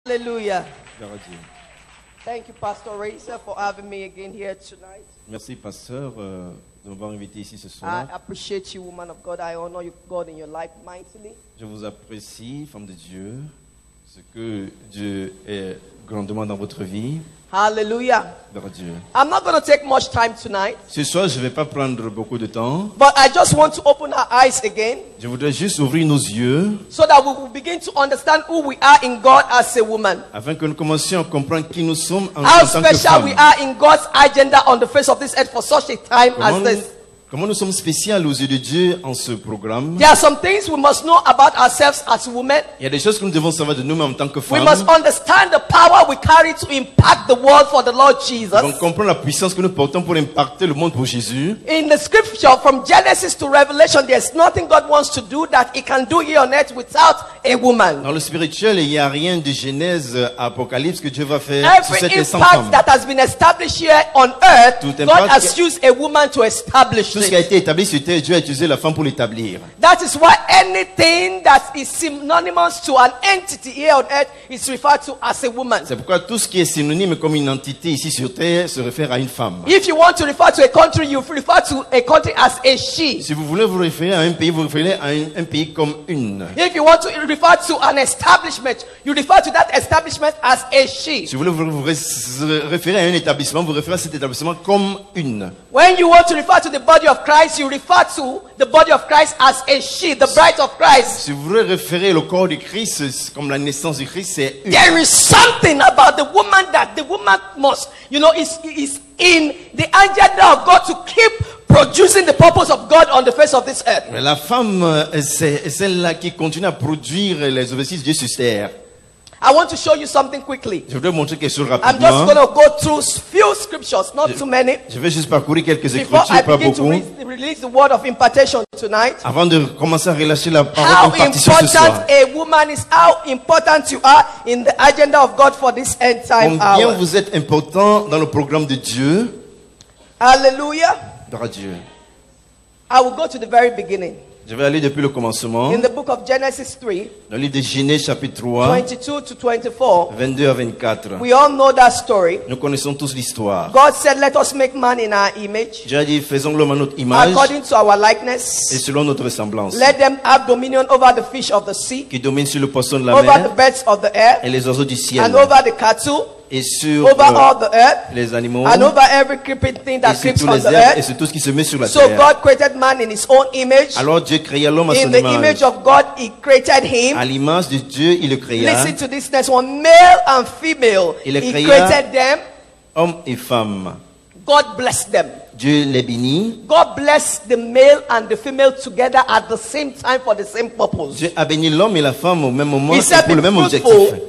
Hallelujah. Thank you, Pastor Racer, for having me again here tonight. Merci, pasteur, de m'avoir invité ici ce I soir. appreciate you, woman of God. I honor you, God, in your life mightily. Je vous apprécie, femme de Dieu, ce que Dieu est grandement dans votre vie. Hallelujah. Gloire à Dieu. I'm not going to take much time tonight, Ce soir, je ne vais pas prendre beaucoup de temps. but I just want to open our eyes again Je voudrais juste ouvrir nos yeux so that we will begin to understand who we are in God as a woman. afin que nous commencions à comprendre qui nous sommes en How tant que special we femmes. are in God's agenda on the face of this earth for such a time as this. Comment nous sommes spéciaux aux yeux de Dieu en ce programme. There are some things we must know about ourselves as women. Il y a des choses que nous devons savoir de nous-mêmes en tant que We femmes. must understand the power we carry to impact the world for the Lord Jesus. Nous devons comprendre la puissance que nous portons pour impacter le monde pour Jésus. In the scripture, from Genesis to Revelation, there's nothing God wants to do that He can do here on earth without a woman. Dans le spirituel, il n'y a rien de Genèse à Apocalypse que Dieu va faire sur Every cette sans impact femme. that has been established here on earth, Tout God impact has used a woman to establish Tout ce qui a it. été établi sur terre, Dieu a utilisé la femme pour l'établir. That is why anything that is synonymous to an entity here on earth is referred to as a woman. C'est pourquoi tout ce qui est synonyme comme une entité ici sur terre se réfère à une femme. If you want to refer to a country, you refer to a country as a she. Si vous voulez vous référer à un pays, vous référez à un pays comme une. If you want to refer to an establishment, you refer to that establishment as a she. Si vous voulez vous référer à un établissement, vous référez à cet établissement comme une. When you want to refer to the body of Christ, you refer to the body of Christ as a she, the bride of Christ. Si vous voulez référer le corps de Christ comme la naissance de Christ, c'est une. There is something about the woman that the woman must, is in the agenda of God to keep producing the purpose of God on the face of this earth. Mais la femme, c'est celle-là qui continue à produire les objectifs de Dieu sur terre. I want to show you something quickly. Je voudrais montrer quelque chose I'm just rapidement. going to go through few scriptures, not too many, Je vais juste parcourir quelques before écritures, I pas begin to beaucoup. release the word of impartation tonight. Avant de commencer à relâcher la How parole d'impartition ce soir. important a woman is, how important you are in the agenda of God for this end time Combien hour. vous êtes important dans le programme de Dieu. Hallelujah. Gloire à Dieu. I will go to the very beginning. Je vais aller depuis le commencement. In the book of Genesis 3, Dans le livre de Genèse chapitre 3, 22 to 24, 22 à 24. we all know that story. Nous connaissons tous l'histoire. God said, let us make man in our image, Dieu a dit, faisons l'homme à notre image according to our et likeness. selon notre ressemblance. Let them have dominion over the fish of the sea, Qui domine sur le poisson de la over the mer birds of the air, et les oiseaux du ciel. and over the cattle, Et sur over all the earth, les animaux and over every creeping thing et that sur creeps tous on les the herbes et earth. sur tout ce qui se met sur la So terre. God created man in his own image. Alors Dieu créa l'homme à In son the image image. of God, he created him. À l'image de Dieu, il le créa. Listen to this next one. Male and female. Il les He créa. created them. Hommes et femmes. God blessed them. Dieu les bénit. God blessed the male and the female together at the same time for the same purpose. Dieu a béni l'homme et la femme au même moment He et said, pour le be même objectif. fruitful.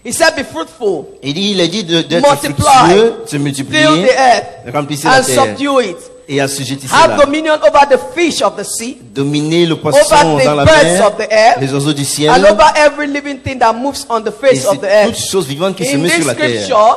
He said, be fruitful, Il a dit d'être multiply, fructueux, se fill multiplier, the earth, remplissez la and terre subdue it. et assujettissez Have la. dominion over the fish of the sea, Dominer le over poisson the dans la birds mer, of the air, les oiseaux du ciel, and over every living thing that moves on the et face of the c'est earth. toutes choses vivantes qui se In mettent this sur la terre. scripture,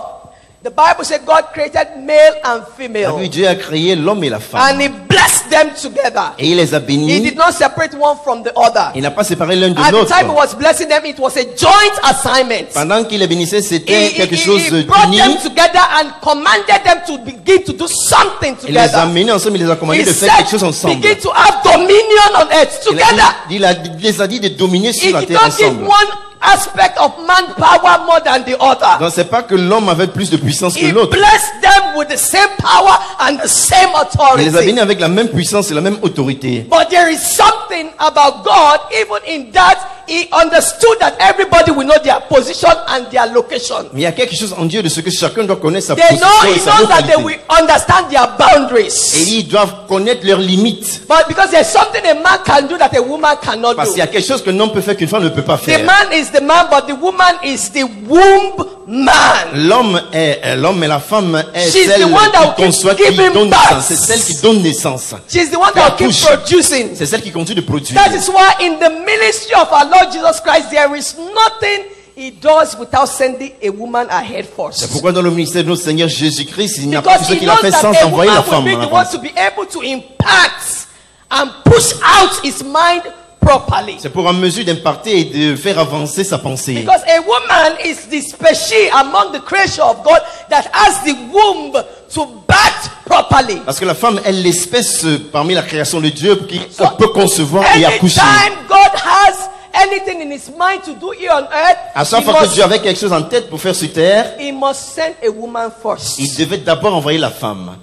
the Bible said God created male and Et female, puis Dieu a créé l'homme et la and femme. He blessed them together. Et il les a He bénis. did not separate one from the other. Il n'a pas séparé l'un de At the l'autre. time He was blessing them, it was a joint assignment. Pendant qu'il les bénissait, c'était He quelque chose brought them d'uni. together and commanded them to begin to do something Il les a together. menés ensemble, il les a commandés He de faire said, quelque chose ensemble. begin to have dominion on earth together. Il les a dit de dominer sur He la did terre not give ensemble. one aspect of manpower more than the other. Donc c'est pas que l'homme avait plus de puissance que He l'autre. blessed them with the same power and the same Il les a bénis authority. avec la même puissance et la même autorité. But there is something about God, even in that He understood that everybody will know their position and their location. Mais il y a quelque chose en Dieu de ce que chacun doit connaître sa They position know, et He sa knows that they localité. will understand their Et boundaries. ils doivent connaître leurs limites. But because there's something a man can do that a woman cannot Parce qu'il y do. a quelque chose qu'un homme peut faire qu'une femme ne peut pas The faire. man is the man, but the woman is the womb man. L'homme et la femme est She's celle the one that qui will conçoit, keep qui giving donne birth. naissance. C'est celle qui donne naissance. She's the one that will keep Touche. producing. C'est celle qui continue de produire. That is why in the ministry of our Lord Jesus Christ, there is nothing He does without sending a woman ahead C'est first. pourquoi dans le ministère de notre Seigneur Jésus-Christ, il n'y a pas Because tout ce He qu'il a knows fait that sans a envoyer la woman will femme. be the one to be able to impact and push out His mind properly. C'est pour en mesure d'imparter et de faire avancer sa pensée. Because a woman is the species among the creation of God that has the womb to birth properly. Parce que la femme est l'espèce parmi la création de Dieu qui peut concevoir et accoucher. Anytime God has anything in his mind to do here on earth, À chaque fois que Dieu avait quelque chose en tête pour faire sur terre, he must send a woman first. il devait d'abord envoyer la femme.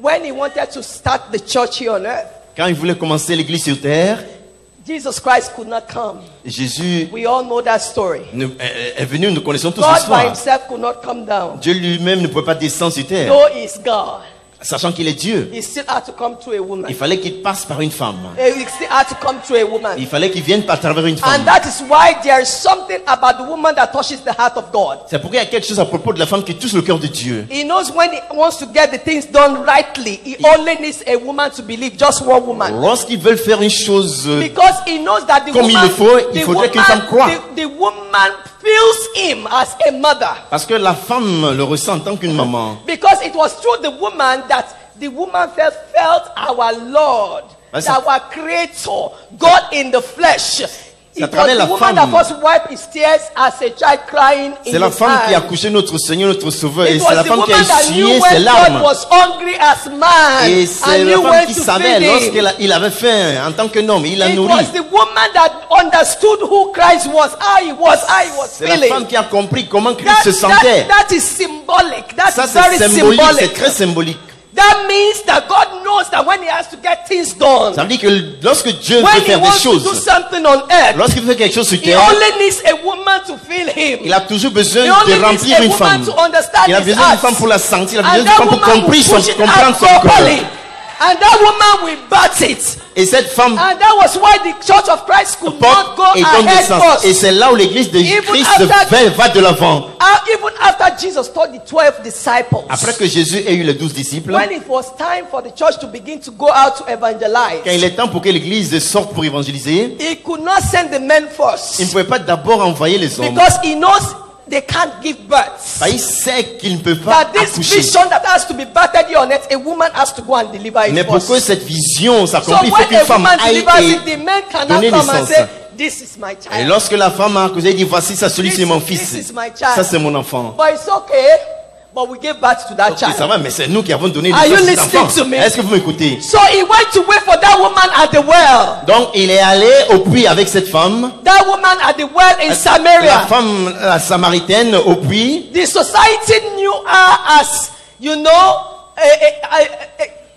When he wanted to start the church here on earth, Quand il voulait commencer l'église sur terre, Jesus Christ could not come. Jésus We all know that story. est venu, nous connaissons tous God by l'histoire. himself could not come down. Dieu lui-même ne pouvait pas descendre sur terre, Though he is God, sachant qu'il est Dieu. he still had to come through a woman. Il fallait qu'il passe par une femme. He still had to come through a woman. Il fallait qu'il vienne par travers une femme. And that is why there is something about the woman that touches the heart of God. C'est pourquoi il y a quelque chose à propos de la femme qui touche le cœur de Dieu. He knows when he wants to get the things done rightly, he only needs a woman to believe, just one woman. Lorsqu'ils veulent faire une chose Because he knows that the comme woman, il le faut, il faudrait qu'une femme croie. the woman feels him as a mother. Parce que la femme le ressent en tant qu'une maman. Because it was through the woman that the woman felt our Lord, That's our Creator, God in the flesh. It was travers the la woman femme. that first wiped his tears as a child crying in C'est la his femme qui a eyes. couché notre Seigneur, notre Sauveur. Et It c'est la was the femme qui a woman that knew essuyé ses when God larmes. was hungry as man Et c'est and la knew femme when qui to savait feed him. lorsqu'il avait faim en tant qu'un homme, il l'a It nourri. was the woman that understood who Christ was, how he was C'est la feeling. femme qui a compris comment Christ se sentait. That is symbolic. That's Ça very c'est symbolique, c'est symbolic. très symbolique. That means that God knows that when he has to get things done, Ça veut dire que lorsque Dieu veut when he faire des wants to do choses, something on earth, lorsqu'il veut faire quelque chose sur he terre, only needs a woman to feel him. il a toujours besoin He only de needs remplir a une woman femme. to understand Il a his besoin d'une heart. femme pour la sentir, il a And besoin d'une that femme pour woman will comprendre push it comprendre out son cœur. properly. And that woman will birth it. Et cette femme And that was why the Church of Christ could not porte go et donne ahead naissance. first. Et c'est là où l'église de Even Christ after- va de l'avant. Even after Jesus taught the 12 disciples, Après que Jésus ait eu les 12 disciples, when it was time for the church to begin to go out to evangelize, quand il est temps pour que l'église sorte pour évangéliser, he could not send the men il first ne pouvait pas d'abord envoyer les hommes. because he knows they can't give birth. Bah, il sait qu'il ne peut pas That this accoucher. vision that has to be birthed here on earth, a woman has to go and deliver it Mais pour que first. cette vision So s'accomplisse, il faut when qu'une a femme woman aille delivers et it, the men cannot donner come and naissance. say, "This is my Et child." lorsque la femme a accusé, elle dit voici ça, celui-ci This- c'est mon this fils. is my child. Ça c'est mon enfant. But it's okay. But we gave birth to that Ok, ça child. va, mais c'est nous qui avons donné Are you naissance à cet listening enfant. to me? Est-ce que vous m'écoutez? So he went to wait for that woman at the well. Donc il est allé au puits avec cette femme. That woman at the well in La Samaria. femme la samaritaine au puits. The society knew her as, you know,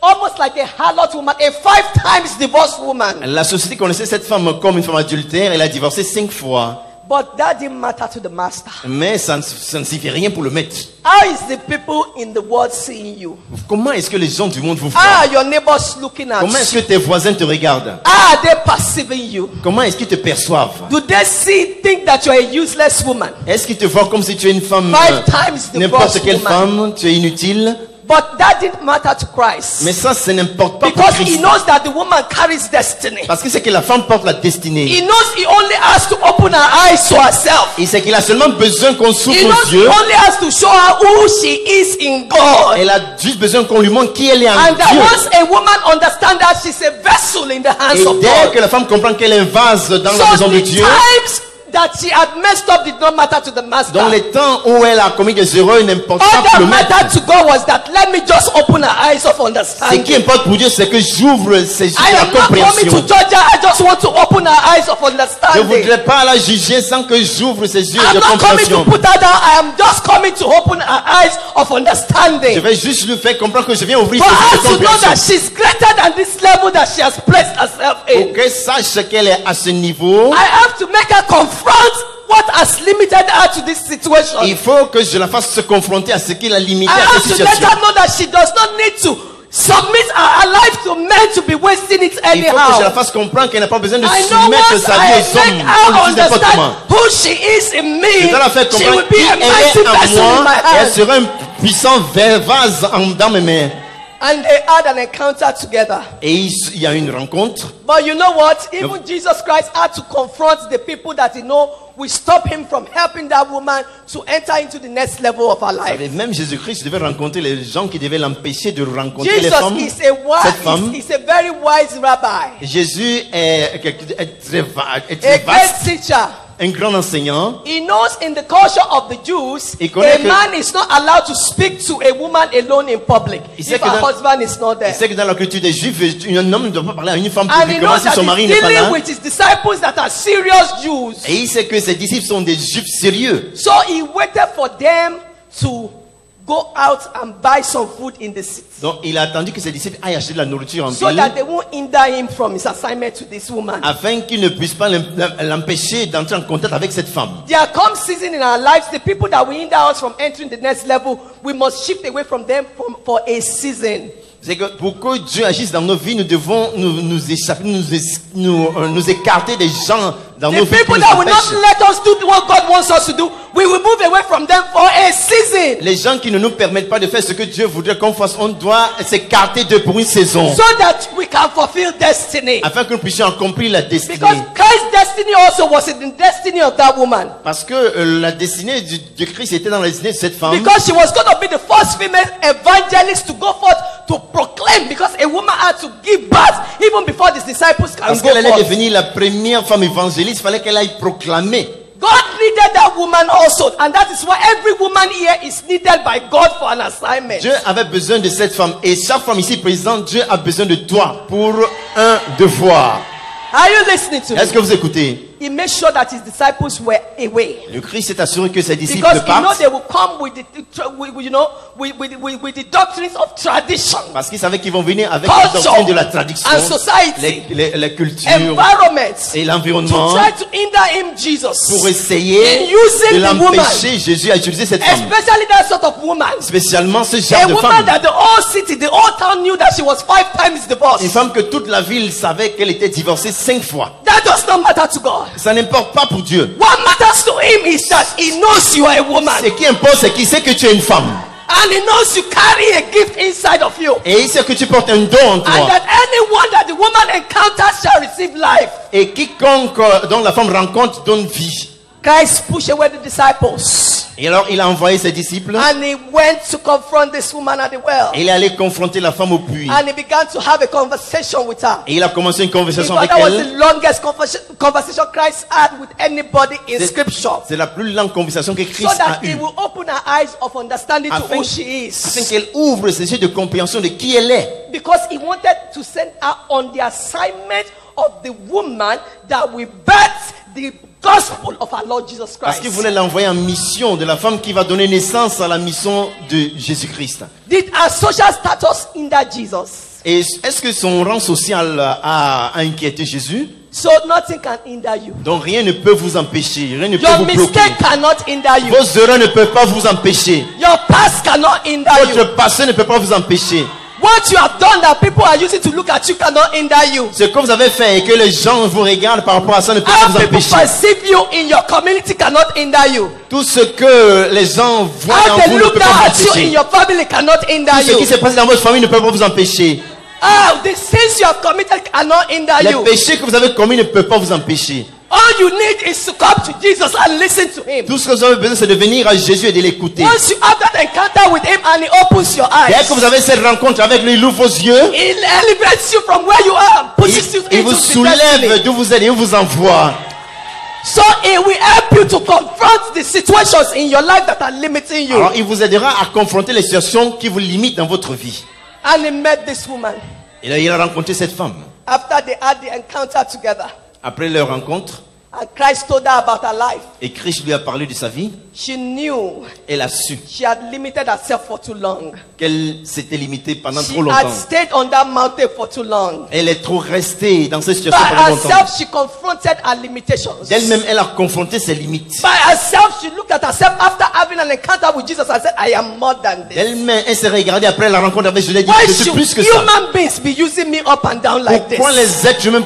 almost like a harlot woman, a 5 times divorced woman. La société connaissait cette femme comme une femme adultère. Elle a divorcé 5 fois. But that didn't matter to the master. Mais ça ne signifie rien pour le maître. How is the people in the world seeing you? Comment est-ce que les gens du monde vous How voient? are your neighbors looking at Comment est-ce you? que tes voisins te regardent? How are they perceiving you? Comment est-ce qu'ils te perçoivent? Do they think that you're a useless woman? Est-ce qu'ils te voient comme si tu es une femme, 5 times n'importe divorced quelle woman. femme, tu es inutile? But that didn't matter to Christ. Mais ça n'importe pas pour Because he Christ. knows that the woman carries destiny. Parce que c'est que la femme porte la destinée. He knows he only has to open her eyes to herself. Et c'est qu'il a seulement besoin qu'on s'ouvre He knows aux he yeux. only has to show her who she is in God. Elle a juste besoin qu'on lui montre qui elle est en And that Dieu. once a woman understands that she's a vessel in the hands Et of dès God, que la femme comprend qu'elle est un vase dans la so maison de the Dieu, times that she had messed up did not matter to the master. dans les temps où elle a commis des erreurs, n'importe pas All pour that le maître. mattered to God was that let me just open her eyes of Ce qui understanding. importe pour Dieu, c'est que j'ouvre ses yeux I de la am not coming compréhension. to judge her. I just want to open her eyes of Je ne understanding. voudrais pas la juger sans que j'ouvre ses yeux I'm de not coming to compréhension. put her down. I am just coming to open her eyes of Je understanding. vais juste lui faire comprendre que je viens ouvrir For ses her yeux de to know that compréhension. she's greater than this level that she has placed herself Pour in. qu'elle sache qu'elle est à ce niveau, I have to make her confront what has limited her to this situation. il faut que je la fasse se confronter à ce qui l'a limité I à have cette to let situation. her know that she does not need to submit her life to men to be wasting it Il faut que je la anyhow. fasse comprendre qu'elle n'a pas besoin de I know soumettre once sa I vie aux make hommes her ou n'importe comment. understand who she is in Je me, dois la faire she will comprendre be qui a elle mighty est en vessel in moi my et elle hands. sera un puissant vase dans mes mains. And they had an encounter together. Et il y a une rencontre. But you know what? Even Jesus Christ had to confront the people that will stop him from helping that woman to enter into the next level of her life. Même Jésus-Christ devait rencontrer les gens qui devaient l'empêcher de rencontrer les Jesus femmes. Cette femme. is a very wise rabbi. Jésus est très A great vaste, teacher. un grand enseignant. He knows in the culture of the Jews, Il connaît a que- man is not allowed to speak to a woman alone in public Il sait if que her dans- husband is not there. Il sait que dans la culture des Juifs, un homme ne doit pas parler à une femme And he publiquement knows si that son mari he's n'est pas dealing là. with his disciples that are serious Jews. Et il sait que ses disciples sont des Juifs sérieux. So he waited for them to go out and buy some food in the city, Donc il a attendu que ses disciples aillent acheter de la nourriture en so ville, that they won't hinder him from his assignment to this woman. afin qu'ils ne puissent pas l'empêcher d'entrer en contact avec cette femme. There comes season in our lives, the people that will hinder us from entering the next level, we must shift away from them for a season. C'est que pour que Dieu agisse dans nos vies, nous devons nous échapper, nous écarter des gens dans nos The vies qui people nous that will not empêchent. let us do what God wants us to do, we will move away from them for a season, Les gens qui ne nous permettent pas de faire ce que Dieu voudrait qu'on fasse, on doit s'écarter d'eux pour une saison, so that we can fulfill destiny. afin que nous puissions accomplir la destinée. Because Christ's destiny also was in the destiny of that woman. Parce que la destinée de Christ était dans la destinée de cette femme. Because she was going to be the first female evangelist to go forth to proclaim. Because a woman had to give birth even before the disciples can Parce go qu'elle allait forth. devenir la première femme évangéliste, il fallait qu'elle aille proclamer. God needed that woman also, and that is why every woman here is needed by God for an assignment. Dieu avait besoin de cette femme. Et chaque femme ici présente, Dieu a besoin de toi pour un devoir. Are you listening to me? Est-ce que vous écoutez? He made sure that his disciples were away. Le Christ s'est assuré que ses disciples Because he know partent. they will come with the doctrines of tradition, Parce qu'ils savaient qu'ils vont venir avec la culture, doctrine de la tradition, and society, la culture environment, et to l'environnement, try to hinder him, Jesus, pour essayer in using de the woman, l'empêcher Jésus à utiliser cette femme. especially that sort of woman. Spécialement ce A genre de woman femme. that the whole city, the whole town knew that she was 5 times divorced. Une femme que toute la ville savait qu'elle était divorcée 5 fois. That does not matter to God. Ça n'importe pas pour Dieu. What matters to him is that he knows you are a woman, Ce qui importe, c'est qu'il sait que tu es une femme. and he knows you carry a gift inside of you, Et il sait que tu portes un don en and toi. that anyone that the woman encounters shall receive life. Et quiconque dont la femme rencontre donne vie. Christ pushed away the disciples, Et alors il a envoyé ses disciples. and he went to confront this woman at the well, Et il est allé confronter la femme au puits. and he began to have a conversation with her. Et il a commencé une conversation Because avec that was elle. the longest conversation Christ had with anybody in Scripture, C'est la plus longue conversation que so Christ a that he eue. will open her eyes of understanding to Afin, who she afin is. qu'elle ouvre ses yeux de compréhension de qui elle est. Because he wanted to send her on the assignment of the woman that will birth the gospel of our Lord Jesus Parce qu'il Christ. voulait l'envoyer en mission de la femme qui va donner naissance à la mission de Jésus-Christ. Did our social status hinder Jesus? Et est-ce que son rang social a inquiété Jésus? So nothing can hinder you. Donc rien ne peut vous empêcher, rien ne peut Your vous bloquer. mistake cannot hinder you. Vos erreurs ne peuvent pas vous empêcher. Your past cannot hinder you. Votre passé ne peut pas vous empêcher. What you have done that people are using to look at you cannot hinder you. Ce que vous avez fait et que les gens vous regardent par rapport à ça ne peut pas How vous people empêcher. perceive you in your community cannot hinder you. Tout ce que les gens voient How en they vous ne look peut down pas at vous you in empêcher. your family cannot hinder Tout ce qui you. s'est passé dans votre famille ne peut pas vous empêcher. The sins you have committed cannot hinder Les you. péchés que vous avez commis ne peuvent pas vous empêcher. All you need is to come to Jesus and listen to him. Tout ce que vous avez besoin, c'est de venir à Jésus et de l'écouter. Once you have that encounter with him and he opens your Dès eyes, que vous avez cette rencontre avec lui, il ouvre vos yeux, he elevates you from where you are, pushes you il into vous the soulève destiny. d'où vous êtes et il vous envoie. So it will help you to confront the situations in your life that are limiting you. Alors, il vous aidera à confronter les situations qui vous limitent dans votre vie. And he met this woman Et là, il a rencontré cette femme. after they had the encounter together. Après leur rencontre, And Christ told her about her life. et Christ lui a parlé de sa vie, She knew elle a su she had limited herself for too long. qu'elle s'était limitée pendant She trop had longtemps. stayed on that mountain for too long. Elle est trop restée dans cette By situation pendant longtemps. herself, she confronted her limitations. D'elle-même, elle a confronté ses limites. By herself, she looked at herself after having an encounter with Jesus and said, I am more than this. D'elle-même, elle s'est regardée après la rencontre avec Jésus. Elle a dit, Why je suis should plus que ça. human beings be using me up and down like this? Pourquoi les êtres humains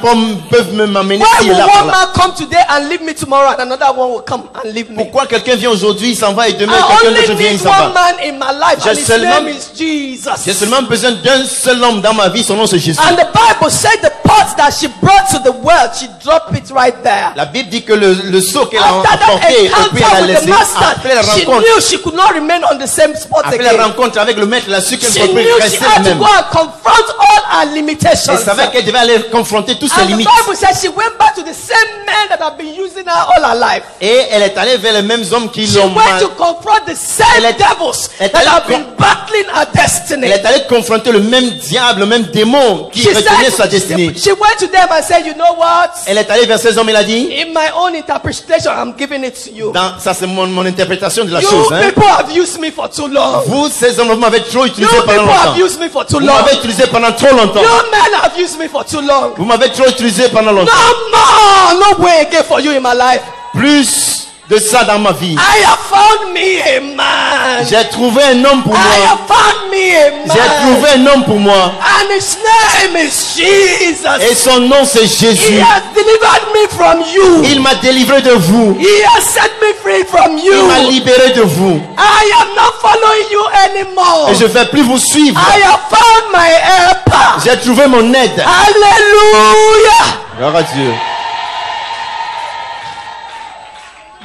peuvent m'amener Why ici et will là par one là? man come today today and leave me tomorrow, and another one will come and leave me? Pourquoi quelqu'un vient aujourd'hui, il s'en va, et demain I quelqu'un only d'autre vient, il need s'en va? one man in my life, J'ai and his seulement- name is Jesus. J'ai seulement besoin d'un seul homme dans ma vie, son nom c'est Jésus. And the Bible said the pot that she brought to the well, she dropped it right there. La Bible dit que le seau qu'elle a After that emporté, et puis elle a encounter with the laissé, master, après la she rencontre, knew she could not remain on the same spot après la again. rencontre avec le maître, elle a su qu'elle She ne pouvait knew plus she rester had to elle-même. go and confront all her limitations. Elle savait qu'elle devait aller confronter tous ses And the limites. Bible says she went back to the same men that have been using her all her life. Et elle est allée vers les mêmes hommes qui She l'ont went to confront the same Elle est- devils elle est that allée have been battling her destiny. Elle est allée confronter le même diable, le même démon qui She retenait sa destinée. she went to them and said, you know what? Elle est allée vers ces hommes et elle a dit, In my own interpretation, I'm giving it to you. ça c'est mon interprétation de la You chose. Hein. people have used me for too long. Vous, ces hommes, vous m'avez trop You utilisé pendant people have longtemps. used me for too Vous long. m'avez utilisé pendant trop longtemps. You men have used me for too long. Vous m'avez trop utilisé pendant longtemps. No more, no way again for you in my life. Plus de ça dans ma vie. I have found me a man. J'ai trouvé un homme pour I moi. have found me a man. J'ai trouvé un homme pour moi. And his name is Jesus. Et son nom c'est He Jésus. has delivered me from you. Il m'a délivré de vous. He has set me free from you. Il m'a libéré de vous. I am not following you anymore. Et je ne vais plus vous suivre. I have found my helper. J'ai trouvé mon aide. Hallelujah. Gloire à Dieu.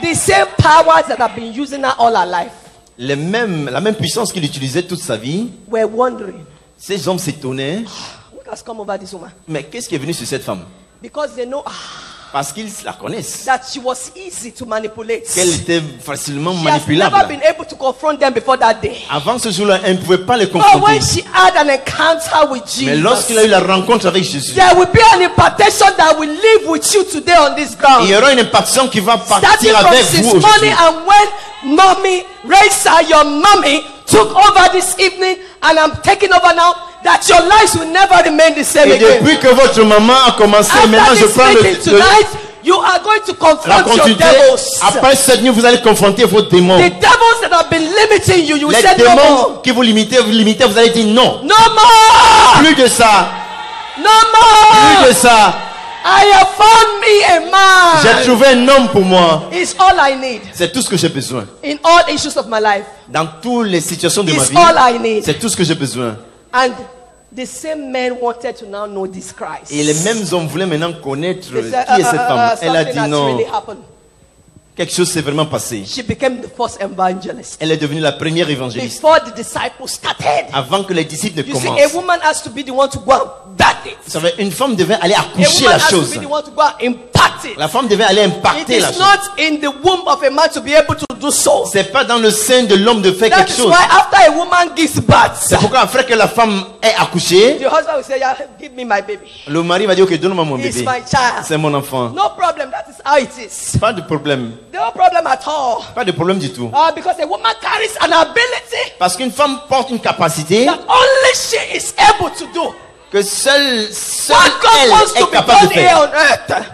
The same powers that have been using her all her life La même puissance qu'il utilisait toute sa vie. were wondering, Ces hommes s'étonnaient. what has come over this woman? Mais qu'est-ce qui est venu sur cette femme? Because they know Parce qu'ils la connaissent. that she was easy to manipulate. Qu'elle She était facilement has never manipulable. been able to confront them before that day. Avant ce jour-là, elle ne pouvait pas les But confronter. when she had an encounter with Mais lorsqu'il a Jesus, eu la rencontre avec Jésus, there will be an impartation that will live with you today on this ground. il y aura une impartition qui va Starting partir from avec this vous aujourd'hui. morning, and when mommy, Raisa, your mommy, took over this evening, and I'm taking over now, that your lives will never remain the same Et again. depuis que votre maman a commencé, maintenant After je this prends meeting tonight, you are going to la confront your continuité. devils. Après cette nuit, vous allez confronter vos démons. The devils that have been limiting you, you Les said no more. démons qui vous limitez, vous allez dire non. No more! Plus de ça. No Plus more! de ça. I have found me a man. J'ai trouvé un homme pour moi. It's all I need C'est tout ce que j'ai besoin. in all issues of my life. Dans toutes les situations de ma It's vie, all I need. c'est tout ce que j'ai besoin. And the same men wanted to now know this Christ. Et les mêmes hommes voulaient maintenant connaître They said, qui est cette femme. Elle a something dit has non. really happened. Quelque chose s'est vraiment passé. She became the first evangelist. Elle est devenue la première évangéliste. Before the disciples started. Avant que les disciples ne You see, commencent. a woman has to be the one to go and bat it. Vous savez, une femme devait aller A accoucher woman la has to chose. be the one to go and impact it. La femme devait aller It impacter la is chose. not in the womb of a man to be able to do so. C'est pas dans le sein de l'homme de faire That quelque is chose. why after a woman gives birth, C'est pourquoi après que la femme ait accouché, the husband will say, yeah, give me my baby. le mari va dire ok, donne-moi mon It's bébé. my child. C'est mon enfant. No problem. That is how it is. Pas de problème. No problem at all. Pas de problème du tout. Because a woman carries an ability Parce qu'une femme porte une capacité that only she is able to do. que seule What God elle wants to est be capable done de here faire. on earth.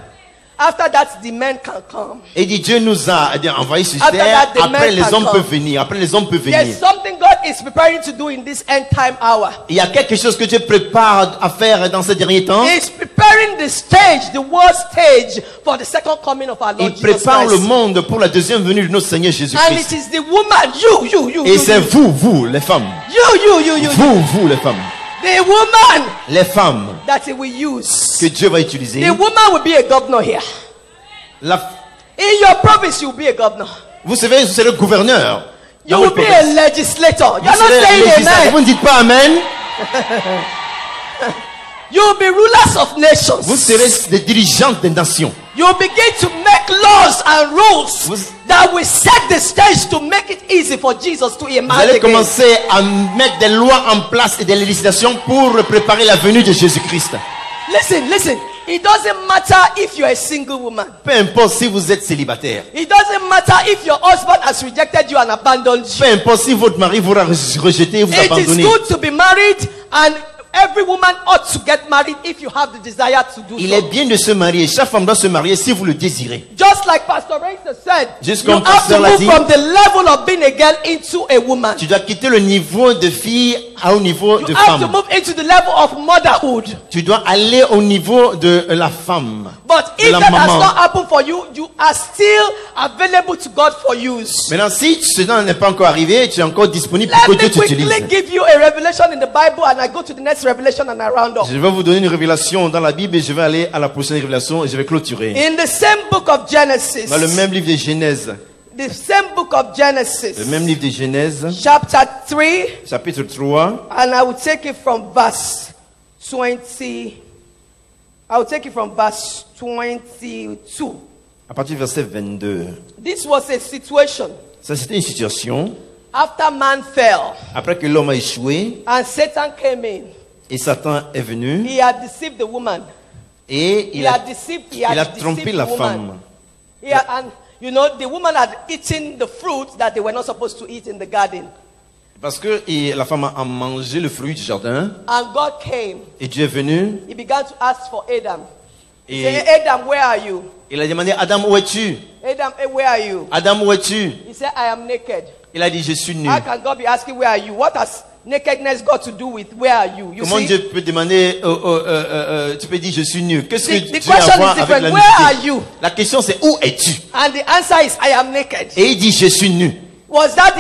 After that, the men can come. Et dit Dieu nous a envoyé sur After terre. that, the Après men les can hommes come. peuvent venir. Après les hommes peuvent venir. There's something God is preparing to do in this end time hour. Il y a quelque chose que Dieu prépare à faire dans ces derniers temps. He's preparing the stage, the world stage, for the second coming of our Lord Il Jesus prépare le Christ. monde pour la deuxième venue de notre Seigneur And Jésus-Christ. it is the woman, you, Et c'est vous, les femmes. you, Vous, les femmes. the woman Les femmes that he will use. que Dieu va utiliser. The woman will be a governor here. In your province, you will be a governor. Vous savez, vous serez le gouverneur. You dans will votre be a province. legislator. You're Vous not serez saying législateur. Vous amen. ne dites pas Amen. You will be rulers of Vous nations. serez des dirigeantes des nations. You will begin to make laws and rules Vous- that will set the stage to make it easy for Jesus to Vous emerge allez again. commencer à mettre des lois en place et des législations pour préparer la venue de Jésus-Christ. Listen. It doesn't matter if you're a single woman. Peu importe si vous êtes célibataire. It doesn't matter if your husband has rejected you and abandoned you. Peu importe si votre mari vous a rejeté et vous It is abandonné. good to be married and every woman ought to get married if you have the desire to do Il so. est bien de se marier. Chaque femme doit se marier si vous le désirez. Just like Pastor Racer said, Juste you comme have to Pasteur l'a move dit. from the level of being a girl into a woman. Tu dois quitter le niveau de fille au niveau You de have to femme. move into the level of motherhood. Tu dois aller au niveau de la femme. But de if la that has maman. not happened for you, you are still available to God for use. Maintenant, si cela n'est pas encore arrivé, tu es encore disponible Let pour que me Dieu t'utilise. quickly give you a revelation in the Bible and I go to the next revelation and I round up. Je vais vous donner une révélation dans la Bible et je vais aller à la prochaine révélation et je vais clôturer. In the same book of Genesis, Dans le même livre de Genèse, the same book of Genesis, le même livre de Genèse, chapter 3, chapitre 3, and I will take it from verse 20. I will take it from verse 22. à partir du verset 22. This was a situation Ça, c'était une situation after man fell après que l'homme a échoué and Satan came in. et Satan est venu He had deceived the woman. et He had trompé deceived la the woman. femme. And you know, the woman had eaten the fruit that they were not supposed to eat in the garden. Parce que la femme a mangé le fruit du jardin And God came. et Dieu est venu He began to ask for Adam. He et said, Adam, where are you? il a demandé Adam, où es-tu? Adam, where are you? Adam, où es-tu? He said, I am naked. Il a dit, je suis nu. How can God be asking, where are you? What has nakedness got to do with where are you? You Comment see? Dieu peut demander, tu peux dire, je suis nu. Qu'est-ce que The Dieu a à question voir is avec different. la Where are nudité? you? La question c'est, où es-tu? And the answer is, I am naked. Et il dit, je suis nu. Is that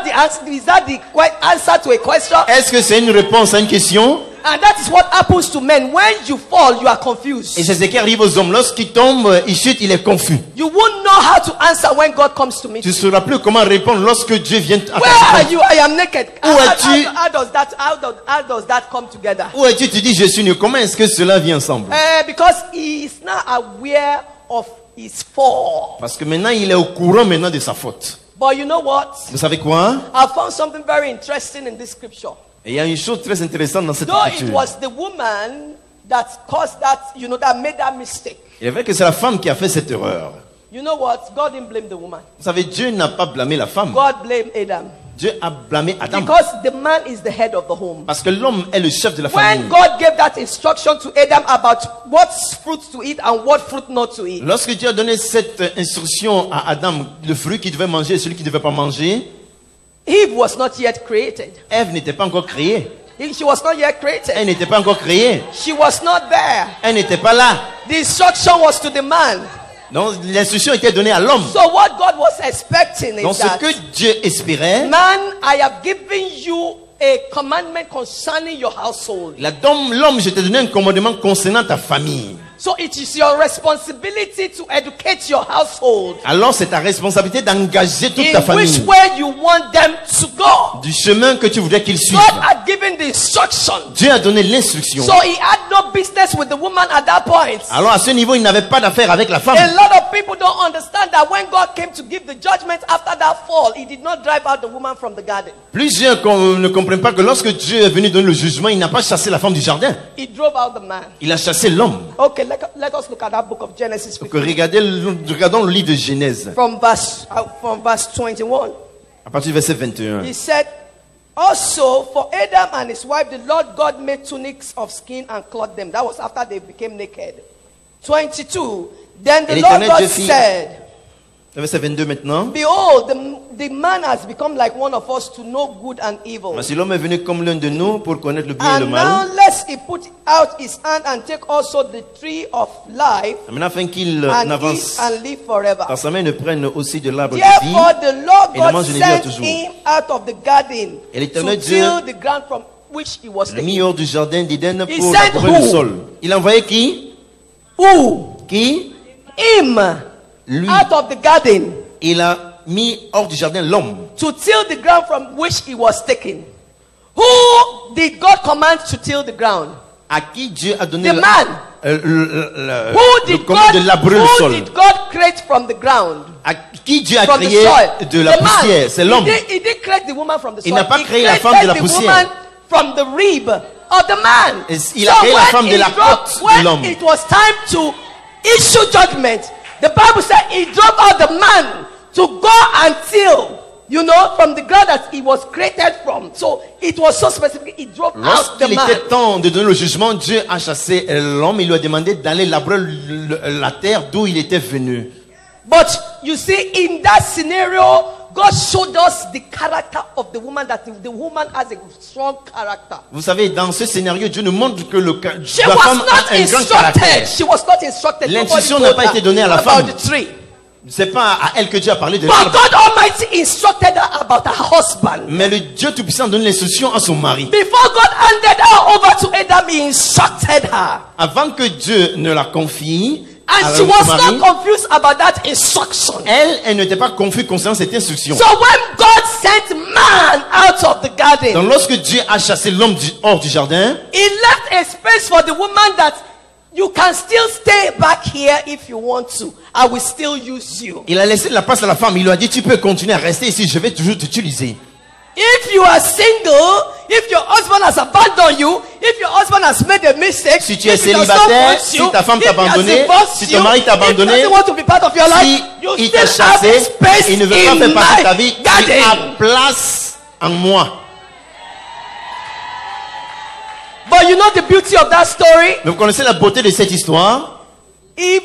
the answer? Is that the answer to a question? Est-ce que c'est une réponse à une question? And that is what happens to men. When you fall, you are confused. Et c'est ce qui arrive aux hommes. Lorsqu'ils tombent, ils chutent, il est confus. You won't know how to answer when God comes to meet Tu you. ne sauras plus comment répondre lorsque Dieu vient à Where are ta rencontre. you? I am naked. Où es-tu? How does that come together? Où es-tu? Tu dis, je suis nu. Comment est-ce que cela vient ensemble? Because he is now aware of his fall. Parce que maintenant, il est au courant maintenant de sa faute. But you know what? Vous savez quoi? I found something very interesting in this scripture. Et il y a une chose très intéressante dans cette Though it écriture. was the woman that caused that, that made that mistake. Il est vrai que c'est la femme qui a fait cette erreur. You know what? God didn't blame the woman. Vous savez, Dieu n'a pas blâmé la femme. God blamed Adam. Dieu a blâmé Adam. Because the man is the head of the home. Parce que l'homme est le chef de la famille. When God gave that instruction to Adam about what fruit to eat and what fruit not to eat, Lorsque Dieu a donné cette instruction à Adam, le fruit qu'il devait manger et celui qui ne devait pas manger, Eve was not yet created. Ève n'était pas encore créée. She was not yet created. Elle n'était pas encore créée. She was not there. Elle n'était pas là. The instruction was to the man. Donc l'instruction était donnée à l'homme. So what God was expecting Donc is ce that, que Dieu espérait, man, I have given you a commandment concerning your household. l'homme, je t'ai donné un commandement concernant ta famille. So it is your responsibility to educate your household Alors c'est ta responsabilité d'engager toute ta in which famille way you want them to go. du chemin que tu voudrais qu'ils suivent. God had given the instruction. Dieu a donné l'instruction. So he had no business with the woman at that point. Alors à ce niveau, il n'avait pas d'affaire avec la femme. A lot of people don't understand that when God came to give the judgment after that fall, he did not drive out the woman from the garden. Plusieurs ne comprennent pas que lorsque Dieu est venu donner le jugement, il n'a pas chassé la femme du jardin. He drove out the man. Il a chassé l'homme. Okay, let us look at that book of Genesis Donc 15, regardons le livre de Genèse, from verse 21. à partir du verset 21. He said, also for Adam and his wife, the Lord God made tunics of skin and clothed them. That was after they became naked. 22. Then the Et Lord l'Éternel God Dieu fit- said, Le verset 22 maintenant. behold, the man has become like one of us to know good and evil. Voici l'homme est venu comme l'un de nous pour connaître le bien et le And mal. now lest he put out his hand and take also the tree of life Maintenant, afin qu'il and n'avance eat and live forever. par sa main, ne prenne aussi de l'arbre de Therefore vie. the Lord Et ne God mange ni vivre sent toujours. him out of the garden Et l'Éternel to Dieu till the ground from which he was Le taken. mis hors du jardin d'Éden He pour sent labourer who? le sol. Il a envoyé qui? Who? Qui? Him Lui. out of the garden Il a mis hors du jardin l'homme. to till the ground from which he was taken. Who did God command to till the ground? À qui Dieu a donné The man. le Who did commande de labourer le Who sol? did God create from the ground? À qui Dieu a From the créé soil. de la The man. poussière? C'est l'homme. He didn't create the woman from the soil. Il n'a pas He créé la created femme de la the poussière. woman from the rib of the man. Et il a créé la when femme de he la drove- côte de when l'homme. it was time to issue judgment, the Bible said he drove out the man to go and till You know, from the ground that he was created from. So it was so specific. He drove out the Lorsqu'il man. était temps de donner le jugement, Dieu a chassé l'homme. Il lui a demandé d'aller labourer la terre d'où il était venu. But you see, in that scenario, God showed us the character of the woman, that the woman has a strong character. Vous savez, dans ce scénario, Dieu nous montre que She la was femme not a un grand instructed. caractère. She was not instructed. L'intuition Nobody n'a pas told été donnée à la her femme. about the tree. C'est pas à elle que Dieu a parlé de But l'arbre. God Almighty instructed her about her husband. Mais le Dieu Tout-Puissant donne l'instruction à son mari. Before God handed her over to Adam, he instructed her. Avant que Dieu ne la confie And à she son was mari, not confused about that instruction. elle n'était pas confuse concernant cette instruction. So when God sent man out of the Donc garden, lorsque Dieu a chassé l'homme hors du jardin, he left a space for the woman that you can still stay back here if you want to. I will still use you. il a laissé la place à la femme. Il lui a dit, tu peux continuer à rester ici, je vais toujours t'utiliser. If you are single, if your husband has abandoned you, if your husband has made a mistake, Si tu es if he does not célibataire, want si you, ta femme if t'a he has abandonné, divorced si ton mari t'a you, if he abandonné, doesn't want to be part of your life, si you il still t'a have a chassé, space il ne veut pas in faire partie de ta my vie, tu garden. as place en moi. But you know the beauty of that story? Mais vous connaissez la beauté de cette histoire? Eve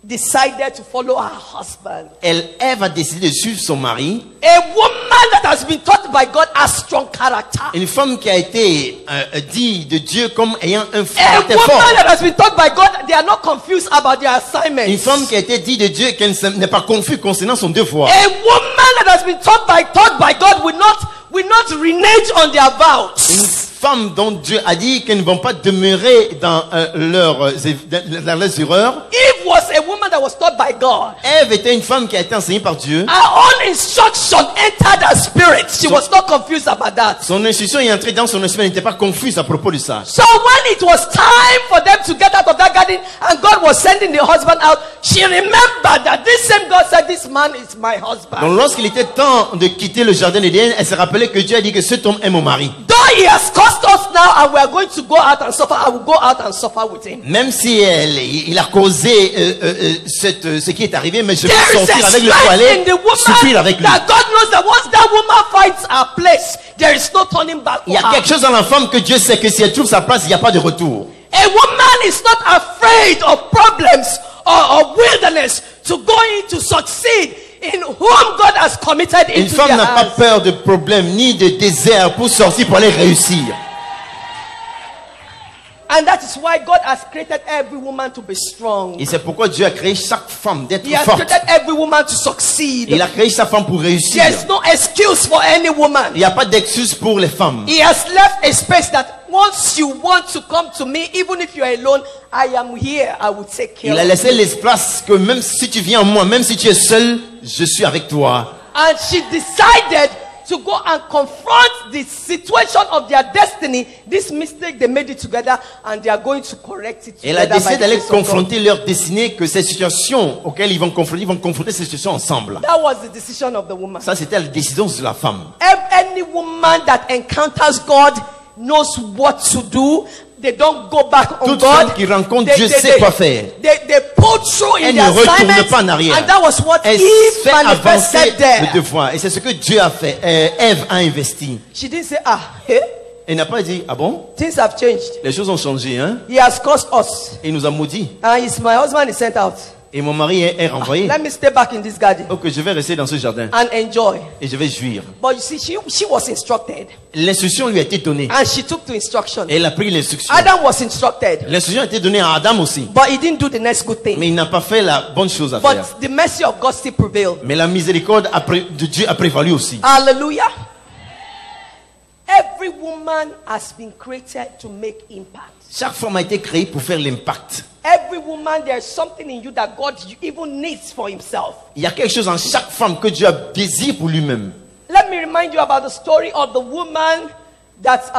decided to follow her husband. Ève a décidé de suivre son mari. A woman that has been taught by God has strong character. Une femme qui a été dit de Dieu comme ayant un A caractère woman fort. that has been taught by God, they are not confused about their assignment. Une femme qui a été dit de Dieu qu'elle n'est pas confuse concernant son devoir. A woman that has been taught by God will not renege on their vows. Une femme dont Dieu a dit qu'elles ne vont pas demeurer dans leurs erreurs. Eve was a woman that was taught by God. Ève était une femme qui a été enseignée par Dieu. Her own instruction entered her spirit. She was not confused about that. Son instruction est entrée dans son esprit, elle n'était pas confuse à propos de ça. So when it was time for them to get out of that garden and God was sending the husband out, she remembered that this same God said, this man is my husband. Donc lorsqu'il était temps de quitter le jardin d'Éden, elle se rappelait que Dieu a dit que cet homme est mon mari. Though he has cursed us now and we are going to go out and suffer, I will go out and suffer with him. Même si il a causé ce qui est arrivé, mais je vais There is sortir a avec le strength poilet, in the souffrir woman avec lui. that God knows that once that woman finds her place, there is no turning back Il y for a her. quelque chose dans la femme que Dieu sait que si elle trouve sa place, il n'y a pas de retour. A woman is not afraid of problems or wilderness to go in to succeed in whom God has committed Une into femme their n'a pas hands. peur de problèmes ni de désert pour sortir, pour aller réussir. And that is why God has created every woman to be strong. Et c'est pourquoi Dieu a créé chaque femme d'être He has forte. created every woman to succeed. Il a créé chaque femme pour réussir. There's no excuse for any woman. Il n'y a pas d'excuse pour les femmes. He has left a space that once you want to come to me, even if you are alone, I am here. I will take care Il a of laissé you. l'espace que même si tu viens en moi, même si tu es seul, je suis avec toi. And she decided to go and confront the situation of their destiny. This mistake, they made it together and they are going to correct it Elle a together. décidé by the d'aller grace of God. confronter leur destinée, que ces situations auxquelles ils vont confronter ces situations ensemble. That was the decision of the woman. Ça, c'était la décision de la femme. Any woman that encounters God knows what to do. They don't go back on Toute God. femme qui rencontre Dieu sait quoi faire. They pull through in Elle their ne retourne assignment. pas en arrière. And that was what Elle Eve fait avancer manifested there. le devoir. Et c'est ce que Dieu a fait. Ève a investi. She didn't say, hey, Elle n'a pas dit, ah bon, things have changed. les choses ont changé, hein. He has cursed us. Il nous a maudits. And my husband is sent out. Et mon mari est renvoyé. Let me stay back in this garden Ok, je vais rester dans ce jardin. and enjoy. Et je vais jouir. But you see, she was instructed. L'instruction lui a été donnée. And she took to instruction. Et elle a pris l'instruction. Adam was instructed. L'instruction a été donnée à Adam aussi. But he didn't do the next good thing. Mais il n'a pas fait la bonne chose à faire. But the mercy of God still prevailed. Mais la miséricorde de Dieu a prévalu aussi. Hallelujah. Every woman has been created to make impact. Chaque femme a été créée pour faire l'impact. Every woman, there's something in you that God even needs for himself. Il y a quelque chose en chaque femme que Dieu a désiré pour lui-même. Let me remind you about the story of the woman that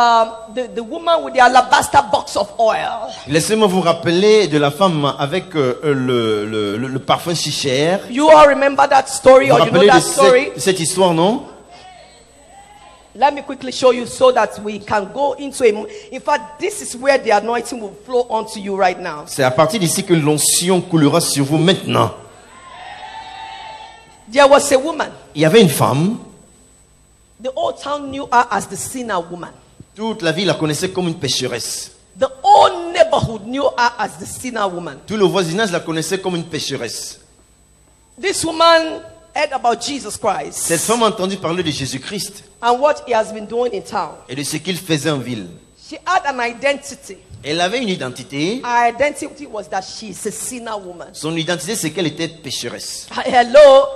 the woman with the alabaster box of oil. Laissez-moi vous rappeler de la femme avec le parfum si cher. You all remember that story, Vous vous or you know rappelez that de story? cette histoire, non? Let me quickly show you so that we can go into a. In fact, this is where the anointing will flow onto you right now. C'est à partir d'ici que l'onction coulera sur vous maintenant. There was a woman. Il y avait une femme. The whole town knew her as the sinner woman. Toute la ville la connaissait comme une pécheresse. The whole neighborhood knew her as the sinner woman. Tout le voisinage la connaissait comme une pécheresse. This woman heard about Jesus Cette Christ femme a entendu parler de Jésus-Christ and what he has been doing in town. et de ce qu'il faisait en ville. She had an identity. Elle avait une identité. Her identity was that she is a sinner woman. Son identité, c'est qu'elle était pécheresse. Hello?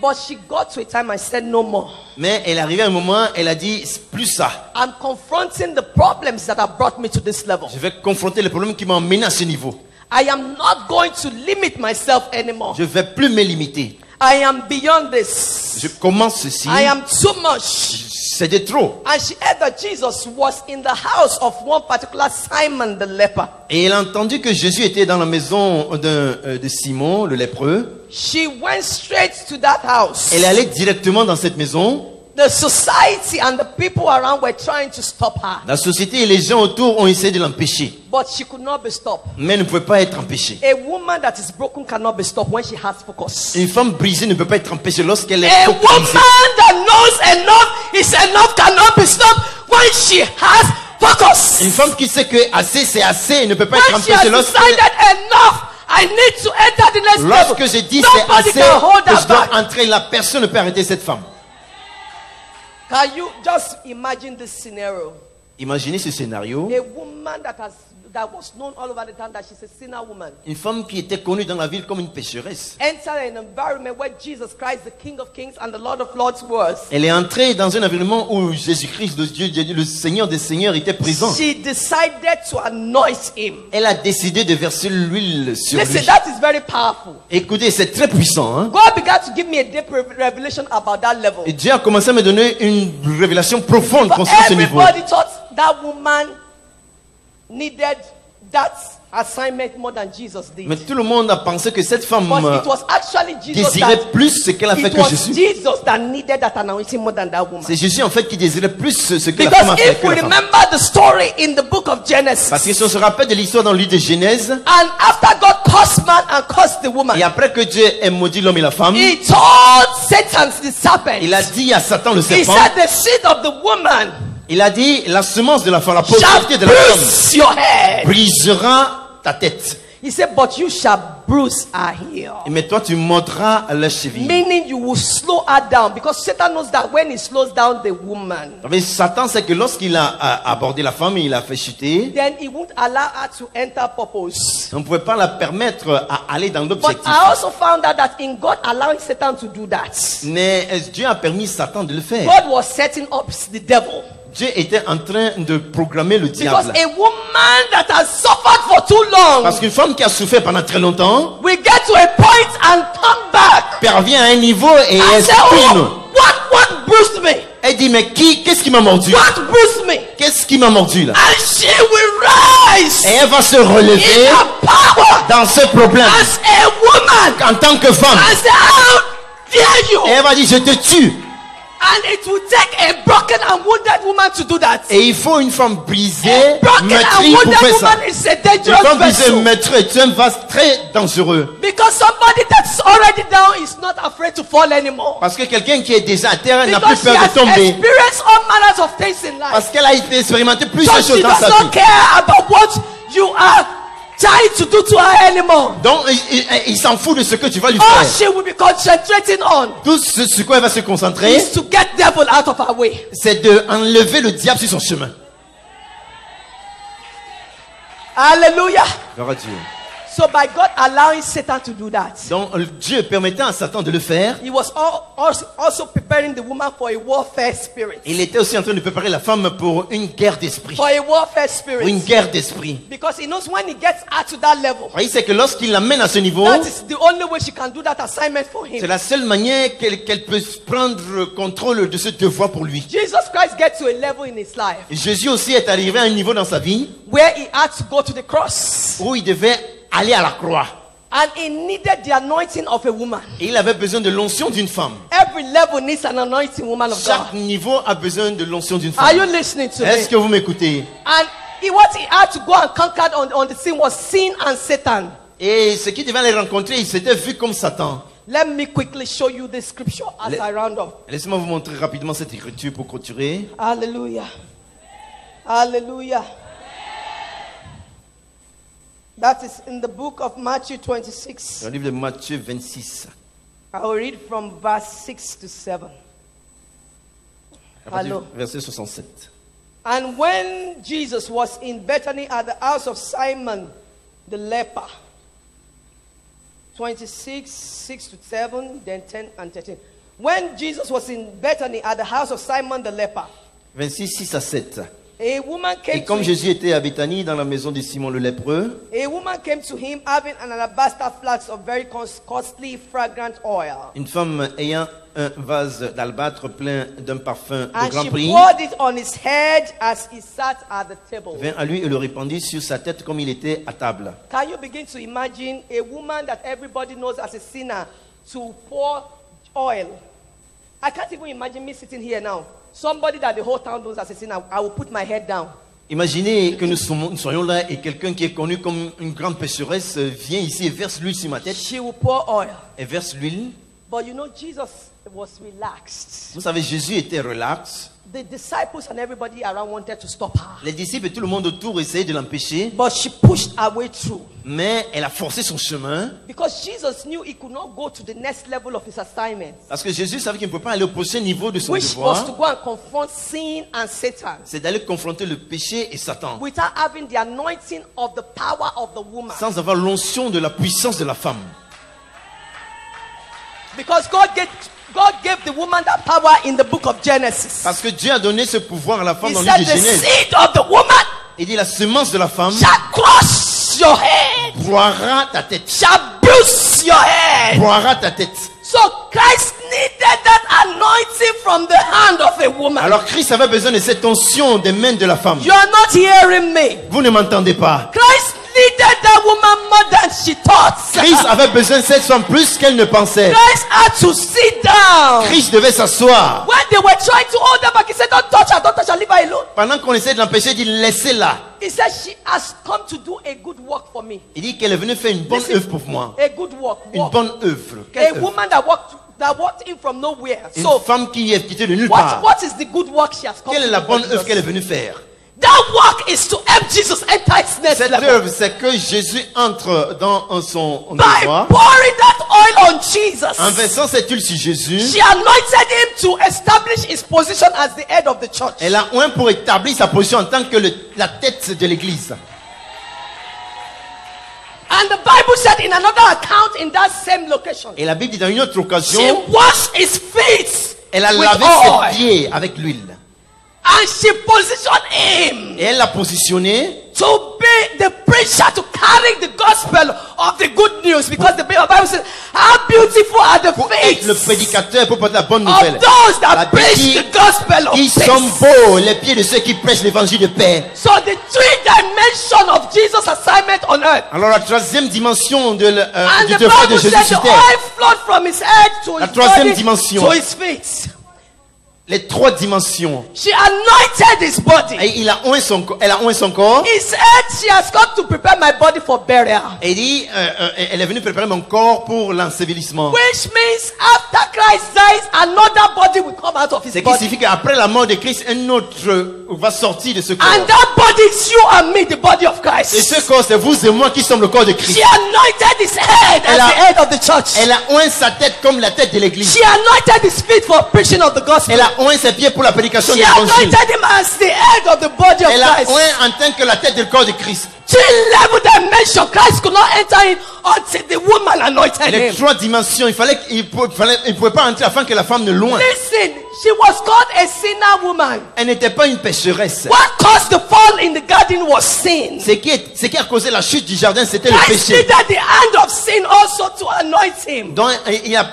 But she got to a time and said no more. Mais elle est arrivée à un moment, elle a dit, c'est plus ça. I'm confronting the problems that have brought me to this level. Je vais confronter les problèmes qui m'ont emmené à ce niveau. I am not going to limit myself anymore. Je ne vais plus me limiter. I am beyond this. Je commence ceci. I am too much. C'est de trop. And she heard that Jesus was in the house of one particular Simon the leper. Et elle a entendu que Jésus était dans la maison de Simon, le lépreux. She went straight to that house. Elle est allée directement dans cette maison. The society and the people around were trying to stop her. La société et les gens autour ont essayé de l'empêcher. But she could not be stopped. Mais elle ne pouvait pas être empêchée. A woman that is broken cannot be stopped when she has focus. Une femme brisée ne peut pas être empêchée lorsqu'elle est A woman focalisée. that knows enough is enough cannot be stopped when she has focus. Une femme qui sait que assez c'est assez et ne peut pas être When she has empêchée lorsque decided enough, I need to enter the next level. lorsque je dis c'est Nobody assez can hold que her je dois back. entrer, la personne ne peut arrêter cette femme. Can you just imagine this scenario? Imaginez ce scénario. A woman that was known all over the town that she's a sinner woman. Une femme qui était connue dans la ville comme une pécheresse. Enter an environment where Jesus Christ, the King of Kings and the Lord of Lords, was. Elle est entrée dans un environnement où Jésus-Christ, le Dieu, le Seigneur des Seigneurs, était présent. She decided to anoint him. Elle a décidé de verser l'huile sur Listen, lui. that is very powerful. Écoutez, c'est très puissant. Hein? God began to give me a deep revelation about that level. Et Dieu a commencé à me donner une révélation profonde But concernant ce niveau. everybody thought that woman needed that assignment more than Jesus did. Mais tout le monde a pensé que cette femme But it was actually Jesus désirait that, plus ce qu'elle a fait it que was Jésus. Jesus that needed that anointing more than that woman. C'est Jésus en fait qui désirait plus ce que la femme a Because fait if que we la femme. remember the story in the book of Parce Genesis, que si on se rappelle de l'histoire dans le livre de Genèse, and after God cursed man and cursed the woman, et après que Dieu ait maudit l'homme et la femme, he told Satan the serpent, il a dit à Satan le he serpent, said the seed of the woman il a dit la semence de la femme, la shall postérité de la femme bruise your head. brisera ta tête. He said, but you shall bruise her heel. Mais toi tu mordras la cheville. Meaning you will slow her down, because Satan knows that when he slows down the woman, Mais Satan sait que lorsqu'il a abordé la femme et il a fait chuter, then he won't allow her to enter purpose. on ne pouvait pas la permettre à aller dans But l'objectif. I also found out that in God allowing Satan to do that, Mais Dieu a permis Satan de le faire. God was setting up the devil. Dieu était en train de programmer le Because diable. a woman that has suffered for too long Parce qu'une femme qui a souffert pendant très longtemps will get to a point and come back parvient à un niveau et and elle say, spine. oh, what bruised me? Elle dit mais qu'est-ce qui m'a mordu? What bruised me? Qu'est-ce qui m'a mordu là? And she will rise Et elle va se in relever her power dans ce problème as a woman en tant que femme. and say, how dare you? Et elle va dire je te tue. And it will take a broken and wounded woman to do that. Et il faut une femme brisée, A broken and meurtrie pour wounded faire ça. woman is a Une dangerous femme brisée, vessel. meurtrie est un vase très dangereux. Because somebody that's already down is not afraid to fall anymore. Parce que quelqu'un qui est déjà à terre n'a plus Because she peur has de tomber. experienced all manners of things in life. Parce qu'elle a expérimenté So plusieurs she choses dans does sa not vie. care about what you are trying to do to her anymore. Donc il s'en fout de ce que tu vas lui All faire. she will be concentrating on Tout ce sur quoi elle va se concentrer, is to get devil out of her way. c'est d'enlever le diable sur son chemin. Hallelujah. Gloire à Dieu. So by God allowing Satan to do that, Donc Dieu permettant à Satan de le faire, he was also preparing the woman for a warfare spirit. il était aussi en train de préparer la femme pour une guerre d'esprit. For a warfare Pour une spirit. guerre d'esprit. Because he knows when he gets her to that level, Il sait que lorsqu'il l'amène à ce niveau, that is the only way she can do that assignment for c'est him. la seule manière qu'elle peut prendre contrôle de ce devoir pour lui. Jesus Christ gets to a level in his life Jésus aussi est arrivé à un niveau dans sa vie where he had to go to the cross. où il devait aller à la croix. And he needed the anointing of a woman. Et il avait besoin de l'onction d'une femme. Every level needs an anointing woman of Chaque God. niveau a besoin de l'onction d'une Are you femme. listening to Est-ce me? que vous m'écoutez? And what he had to go and conquer on the scene was sin and Satan. Et ce qui devait les rencontrer, il s'était vu comme Satan. Let me quickly show you the scripture as I round up. Laissez-moi vous montrer rapidement cette écriture pour clôturer. Hallelujah. Hallelujah. That is in the book of Matthew 26. Dans le livre de Matthieu 26. I will read from verse 6 to 7. À partir Hello. du verset 67. And when Jesus was in Bethany at the house of Simon the leper, 26, 6 to 7, then 10 and 13. When Jesus was in Bethany at the house of Simon the leper, 26, 6 à 7. a woman came Et comme to Jésus était à Béthanie, dans la maison de Simon le lépreux, A woman came to him having an alabaster flask of very costly fragrant oil. une femme ayant un vase d'albâtre plein d'un parfum de And grand she prix, poured it on his head as he sat at the table. vint à lui et le répandit sur sa tête comme il était à table. Can you begin to imagine a woman that everybody knows as a sinner to pour oil? I can't even imagine me sitting here now. Somebody that the whole town knows as a sinner, I will put my head down. Imaginez que nous soyons là et quelqu'un qui est connu comme une grande pécheresse vient ici et verse l'huile sur ma tête She will pour oil. et verse l'huile. But you know, Jesus was relaxed. Vous savez, Jésus était relax. The disciples and everybody around wanted to stop her. Les disciples et tout le monde autour essayaient de l'empêcher, But she pushed her way through. mais elle a forcé son chemin Because Jesus knew he could not go to the next level of his assignment, parce que Jésus savait qu'il ne pouvait pas aller au prochain niveau de son which was to devoir. go and confront sin and Satan C'est d'aller confronter le péché et Satan without having the anointing of the power of the woman. sans avoir l'onction de la puissance de la femme. Because God gave the woman that power in the book of Genesis. Parce que Dieu a donné ce pouvoir à la femme He dans le said livre de the Genèse. seed of the woman Il dit la semence de la femme shall crush your head, broiera ta tête. shall bruise your head. Broiera ta tête. So Christ needed that anointing from the hand of a woman. Alors Christ avait besoin de cette onction des mains de la femme. You are not hearing me. Vous ne m'entendez pas. Christ needed that woman more than she thought. Christ avait besoin de cette femme plus qu'elle ne pensait. Christ had to sit down. Christ devait s'asseoir. When they were trying to hold her back, he said, don't touch her, leave her alone. Pendant qu'on essaie de l'empêcher, il dit laissez-la. He said, she has come to do a good work for me. Il dit qu'elle est venue faire une bonne Listen, œuvre pour moi. A good work. Une work. bonne œuvre. A Quelle œuvre? woman that walked in from nowhere. Une So, femme qui est quittée de nulle part. what is the good work she has come Quelle est to la do for bonne œuvre Jesus? qu'elle est venue faire? That work is to help Jesus enter his next Cette level. œuvre, c'est que Jésus entre dans son By devoir. pouring that oil on Jesus, En versant cette huile sur Jésus, she anointed him to establish his position as the head of the church. elle a oint pour établir sa position en tant que la tête de l'église. And the Bible said in another account in that same location, Et la Bible dit dans une autre she occasion, washed his feet elle a with lavé oil. ses pieds avec l'huile. And she positioned him Et elle l'a positionné to be the preacher, to carry the gospel of the good news. Because the Bible says, how beautiful are the pour être le feet prédicateur pour porter la bonne of nouvelle. those La that Bible preach dit the gospel of qu'ils peace. sont beaux, les pieds de ceux qui prêchent l'évangile de paix. So the three dimension of Jesus' assignment on earth. Alors la troisième dimension de And du the devoir de Bible Jésus said sur the terre. oil flowed from his head to La his troisième body dimension. to his feet. Les trois dimensions. She anointed his body. Et elle a oint son corps. He said, she has come to prepare my body for burial. Et il dit, elle est venue préparer mon corps pour l'ensevelissement. Which means after Christ dies, another body will come out of his Ce qui body. signifie qu'après la mort de Christ, un autre va sortir de ce corps. And that body is you and me, the body of Et Christ. ce corps, c'est vous et moi qui sommes le corps de Christ. She anointed his head as Elle a- the head of the church. Elle a oint sa tête comme la tête de l'église. She anointed his feet for preaching of the gospel. Elle a oint ses pieds pour la prédication de She l'évangile. anointed him as the head of the body of Elle a Christ. oint en tant que la tête du corps de Christ. Three level dimension Christ could not enter in until the woman anointed Les him. trois dimensions, il pouvait pas entrer afin que la femme ne loin. Listen, she was called a sinner woman. Elle n'était pas une pécheresse. What caused the fall in the garden was sin. Ce qui a causé la chute du jardin, c'était le Christ péché. needed the hand of sin also to anoint him. Donc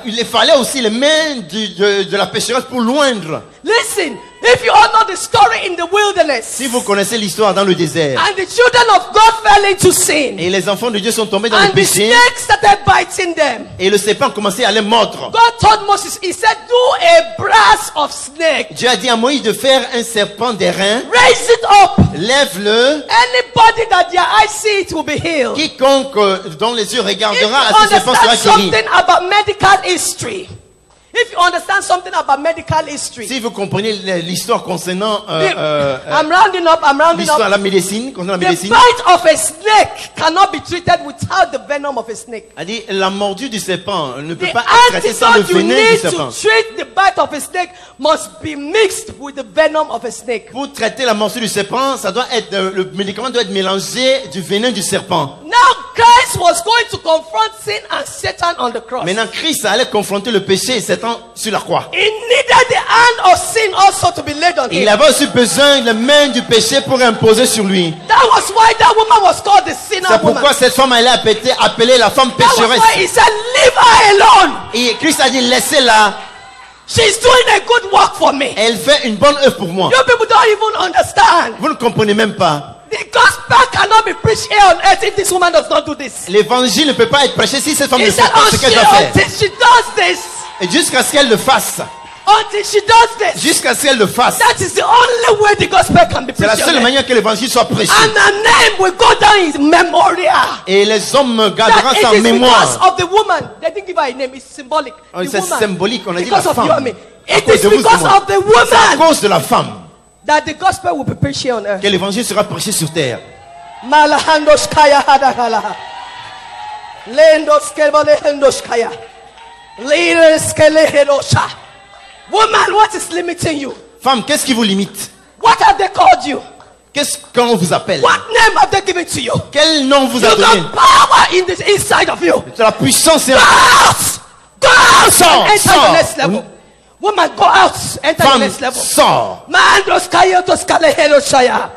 il fallait aussi les mains de la pécheresse pour loindre. Listen, If you all know the story in the wilderness, Si vous connaissez l'histoire dans le désert, and the children of God fell into sin, et les enfants de Dieu sont tombés dans le and the péché, snake started biting them, et le serpent commençait à les mordre. God told Moses, he said, do a brass of snake, Dieu a dit à Moïse de faire un serpent d'airain, raise it up. lève-le, Anybody that their eyes see it will be healed. quiconque dont les yeux If regardera you à ce serpent sera understand guéri. something about medical history, if you understand something about medical history, Si vous comprenez l'histoire concernant I'm rounding up, l'histoire de la médecine, concernant la The médecine, bite of a snake cannot be treated without the venom of a snake. a dit la mordue du serpent ne peut The pas être traitée sans le antidote you venin du need serpent. to treat the bite of a snake must be mixed with the venom of a snake. Pour traiter la morsure du serpent, ça doit être le médicament doit être mélangé du venin du serpent. Now Christ was going to confront sin and Satan on the cross. Maintenant, Christ allait confronter le péché et Satan sur la croix. He needed the hand of sin also to be laid on Et il him. avait aussi besoin de la main du péché pour imposer sur lui. That was why that woman was called the sinner C'est woman. pourquoi cette femme allait appelée la femme That was pécheresse. why he said, leave her alone. Et Christ a dit, laissez-la. She's doing a good work for me. Elle fait une bonne œuvre pour moi. You people don't even understand. Vous ne comprenez même pas. The gospel cannot be preached here on earth if this woman does not do this. L'évangile ne peut pas être prêché si cette femme He ne fait said, pas ce qu'elle doit faire. until she does this, Et jusqu'à ce qu'elle le fasse. until she does this, Jusqu'à ce qu'elle le fasse. that is the only way the gospel can be C'est la preached. seule on earth. manière que l'évangile soit prêché. And her name will go down in memorial. Et les hommes garderont That sa it is because mémoire. of the woman. They didn't give her a name. It's symbolic. Oh, The c'est woman. symbolique, on a dit Because la of you and femme. me. À It cause is de vous et because moi. of the C'est à woman cause de la femme that the gospel will be preached here on earth. que l'évangile sera prêché sur terre. Malahandos kaya hadakala. Lendos kebalehendos kaya. Leaders kelehedosha. Woman, what is limiting you? Femme, qu'est-ce qui vous limite? What have they called you? Qu'est-ce qu'on vous appelle? What name have they given to you? Quel nom vous a You donné? got power in this inside of you. C'est la puissance et Go out! Go out Sors, and enter sors. the next level. Woman, go out, enter the femme, next level. sors. Man, those kayotos kalehedoshaya.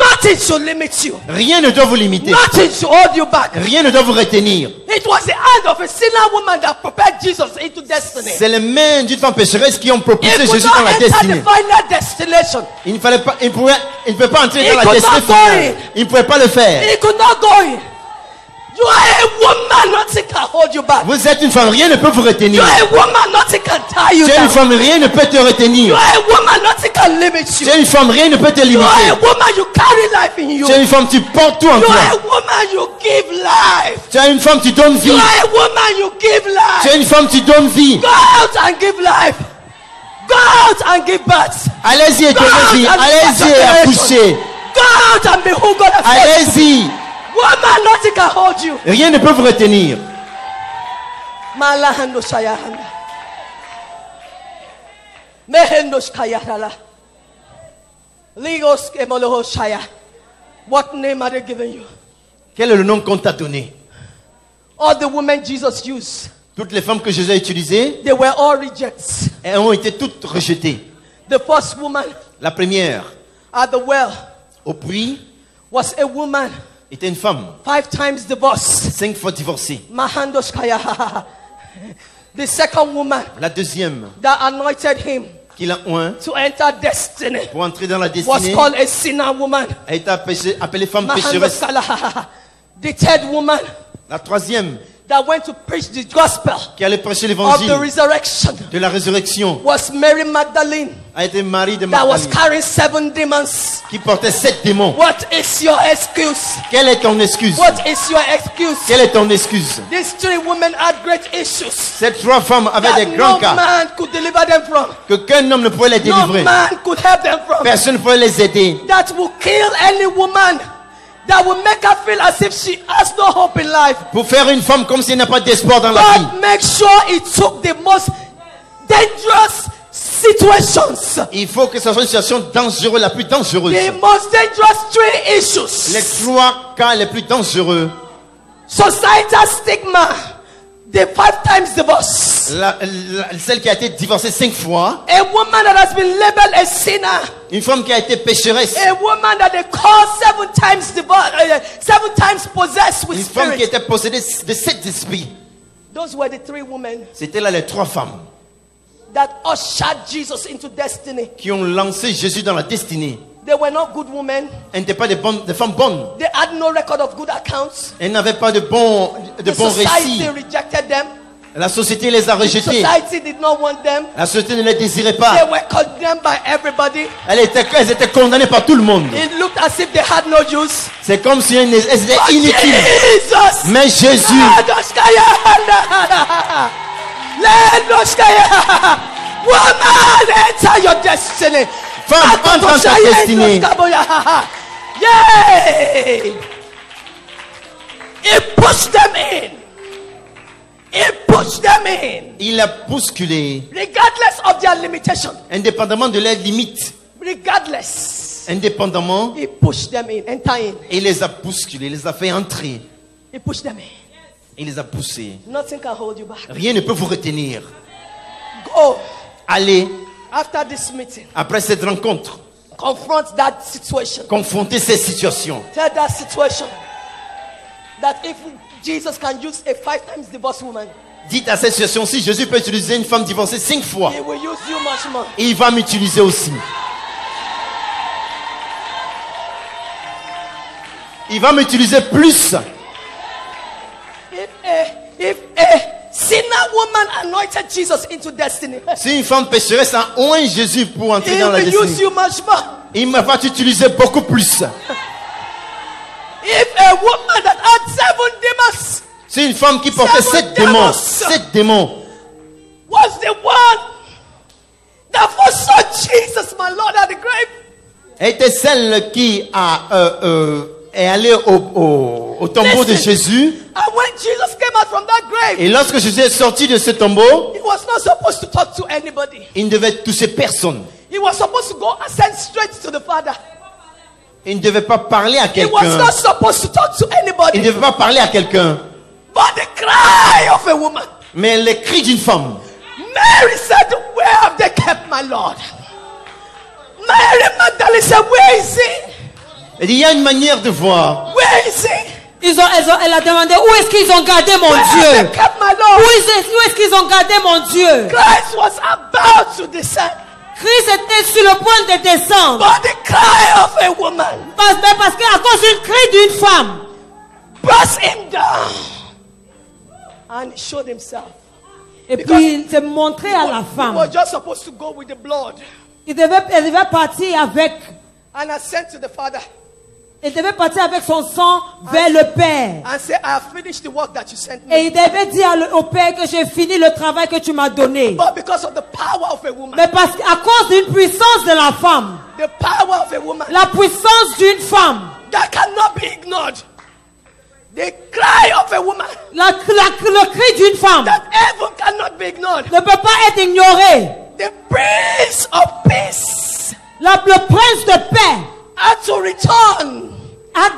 Nothing should limit you. Rien ne doit vous limiter. Nothing should hold you back. Rien ne doit vous retenir. It was the hand of a sinner woman that prepared Jesus into destiny. C'est les mains d'une femme pécheresse qui ont He propulsé could Jésus dans not la enter the destinée. final destination. Il ne fallait pas, il ne pouvait pas entrer He dans la could destinée not go finale. in. Il ne pouvait pas le faire. He could not go in. You are a woman, nothing can hold you back. Vous êtes une femme, rien ne peut vous You retenir. are a woman, nothing can tie you Tu es une down. femme, rien ne peut te You retenir. are a woman, nothing can limit Tu you. es une femme, rien ne peut te You are a limiter. woman, you carry life in you. Tu es une femme, tu portes tout en You toi. are a woman, you give life. Tu es une femme, tu donnes You vie. are a woman, you give Tu life. es une femme, tu donnes vie. Go out and give life. Go out and give birth. Allez-y et Go donnez out vie. and Allez-y touch et your accouchez. Go out and be who God has called you to be. Allez-y. Woman, nothing can hold you. Rien ne peut vous retenir. Malahando shayahanda. Mehendo shkayarala. Ligos kemoloho shaya. What name are they giving you? Quel est le nom qu'on t'a donné? All the women Jesus used, Toutes les femmes que Jésus a utilisées, they were all rejects. elles ont été toutes rejetées. The first woman La première, at the well au puits, was a woman était une femme, 5 times divorced. 5 fois divorcée. Mahando shkaya. The second woman La deuxième, that anointed him qui l'a oint to enter destiny pour entrer dans la was destinée, called a sinner woman. a été appelée femme Mahando pécheresse. shkala. The third woman La troisième, that went to preach the gospel qui allait prêcher of the l'évangile resurrection de la résurrection, was Mary Magdalene a été Marie de that was Magdalene, carrying 7 demons. qui portait 7 démons. What is your excuse? Quelle est ton excuse? What is your excuse? Quelle est ton excuse? These 3 women had great issues Ces 3 femmes avaient that des grands no cas man could deliver them from. qu'aucun homme ne pouvait les No délivrer. man could help them from. Personne ne pouvait les aider. That will kill any woman. That will make her feel as if she has no hope in life. Pour faire une femme comme s'il n'y a pas d'espoir dans la vie. God make sure he took the most dangerous situations. Il faut que ce soit une situation dangereuse, la plus dangereuse. The most dangerous 3 issues. Les 3 cas les plus dangereux. Societal stigma. The 5 times divorce. Celle qui a été divorcée 5 fois. A woman that has been labeled a sinner. Une femme qui a été pécheresse. A woman that they call 7 times divorce, 7 times possessed with Une femme qui spirit. était possédée de 7 esprits. Those were the 3 women C'était là les 3 femmes that ushered Jesus into destiny. qui ont lancé Jésus dans la destinée. They were not good women. Elles n'étaient pas des femmes bonnes. They had no record of good accounts. Elles n'avaient pas de bons The récits. society rejected them. La société les a rejetées. Society did not want them. La société ne les désirait They pas. were condemned by everybody. Elles étaient condamnées par tout le monde. It looked as if they had no use. C'est comme si elles étaient But inutiles. Jesus, Mais Jésus, woman, enter your destiny. femme, entre dans ta destinée. Yay! He pushed them in. He pushed them in. Il a bousculé, Regardless of their limitation. indépendamment de leurs limites. Regardless. Indépendamment, He pushed them in. Enter in. il les a bousculés, il les a fait entrer. He pushed them in. Il les a poussés. Nothing can hold you back. Rien ne peut vous retenir. Go. Allez, After this meeting, après cette rencontre, confront that situation. confrontez ces situations. Tell that situation that if Jesus can use a 5 times divorced woman, Dites à cette situation, si Jésus peut utiliser une femme divorcée 5 fois, he will use you much more. il va m'utiliser aussi. Il va m'utiliser plus. If a sinner woman anointed Jesus into destiny, Si une femme pécheresse a oint Jésus pour entrer he dans la will use destinée, you much more. il va t'utiliser beaucoup plus. If a woman that had 7 demons C'est une femme qui portait 7 démons. 7 démons. was the one that forsook Jesus, my Lord, at the grave. Elle était celle qui est allée au tombeau de Jésus. And when Jesus came out from that grave, Et lorsque Jésus est sorti de ce tombeau, he was not supposed to talk to anybody. il ne devait toucher personne. He was supposed to go and send straight to the Father. Il ne devait pas parler à He was quelqu'un. not supposed to talk to Il ne anybody. devait pas parler à quelqu'un. But the cry of a woman. Mais les cris d'une femme. Mary said, where have they kept my Lord? Mary Magdalene said, where is he? Elle dit, il y a une manière de voir. Where is he? Elle a demandé où est-ce qu'ils ont gardé mon Where have they Dieu? kept my Où Lord? est-ce qu'ils ont gardé mon Dieu? Christ was about to descend. Christ était sur le point de descendre. But the cry of a woman Parce qu'à cause d'une cri d'une femme, brought him down. And he showed himself. et puis il s'est montré à la He femme. was just supposed to go with the blood. Elle devait partir avec, And I sent to the Father son sang vers le Père. and said, I have finished the work that you sent Et me. il devait dire au Père que j'ai fini le travail que tu m'as donné. But because of the power of a woman, Mais qu'à cause d'une puissance de la femme, the power of a woman la puissance d'une femme, that cannot be ignored, the cry of a woman le cri d'une femme that heaven cannot be ignored, ne peut pas être ignoré. the Prince of Peace Le prince de paix had to return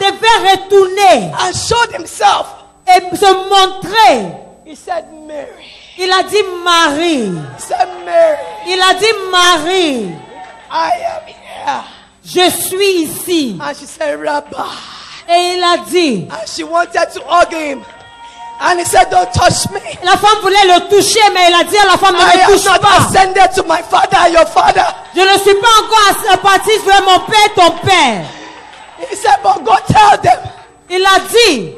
devait retourner and showed himself. et se montrer. He said, Mary. Il a dit Marie. He said, Mary, Il a dit Marie, I am here. je suis ici. And she said, Rabbi. Et il a dit, And she wanted to hug him. And he said, don't touch me. la femme voulait le toucher, mais il a dit à la femme, ne I me am touche not pas. ascended to my father and your father. Je ne suis pas encore parti vers mon père, ton père. He said, but go tell them. Il a dit,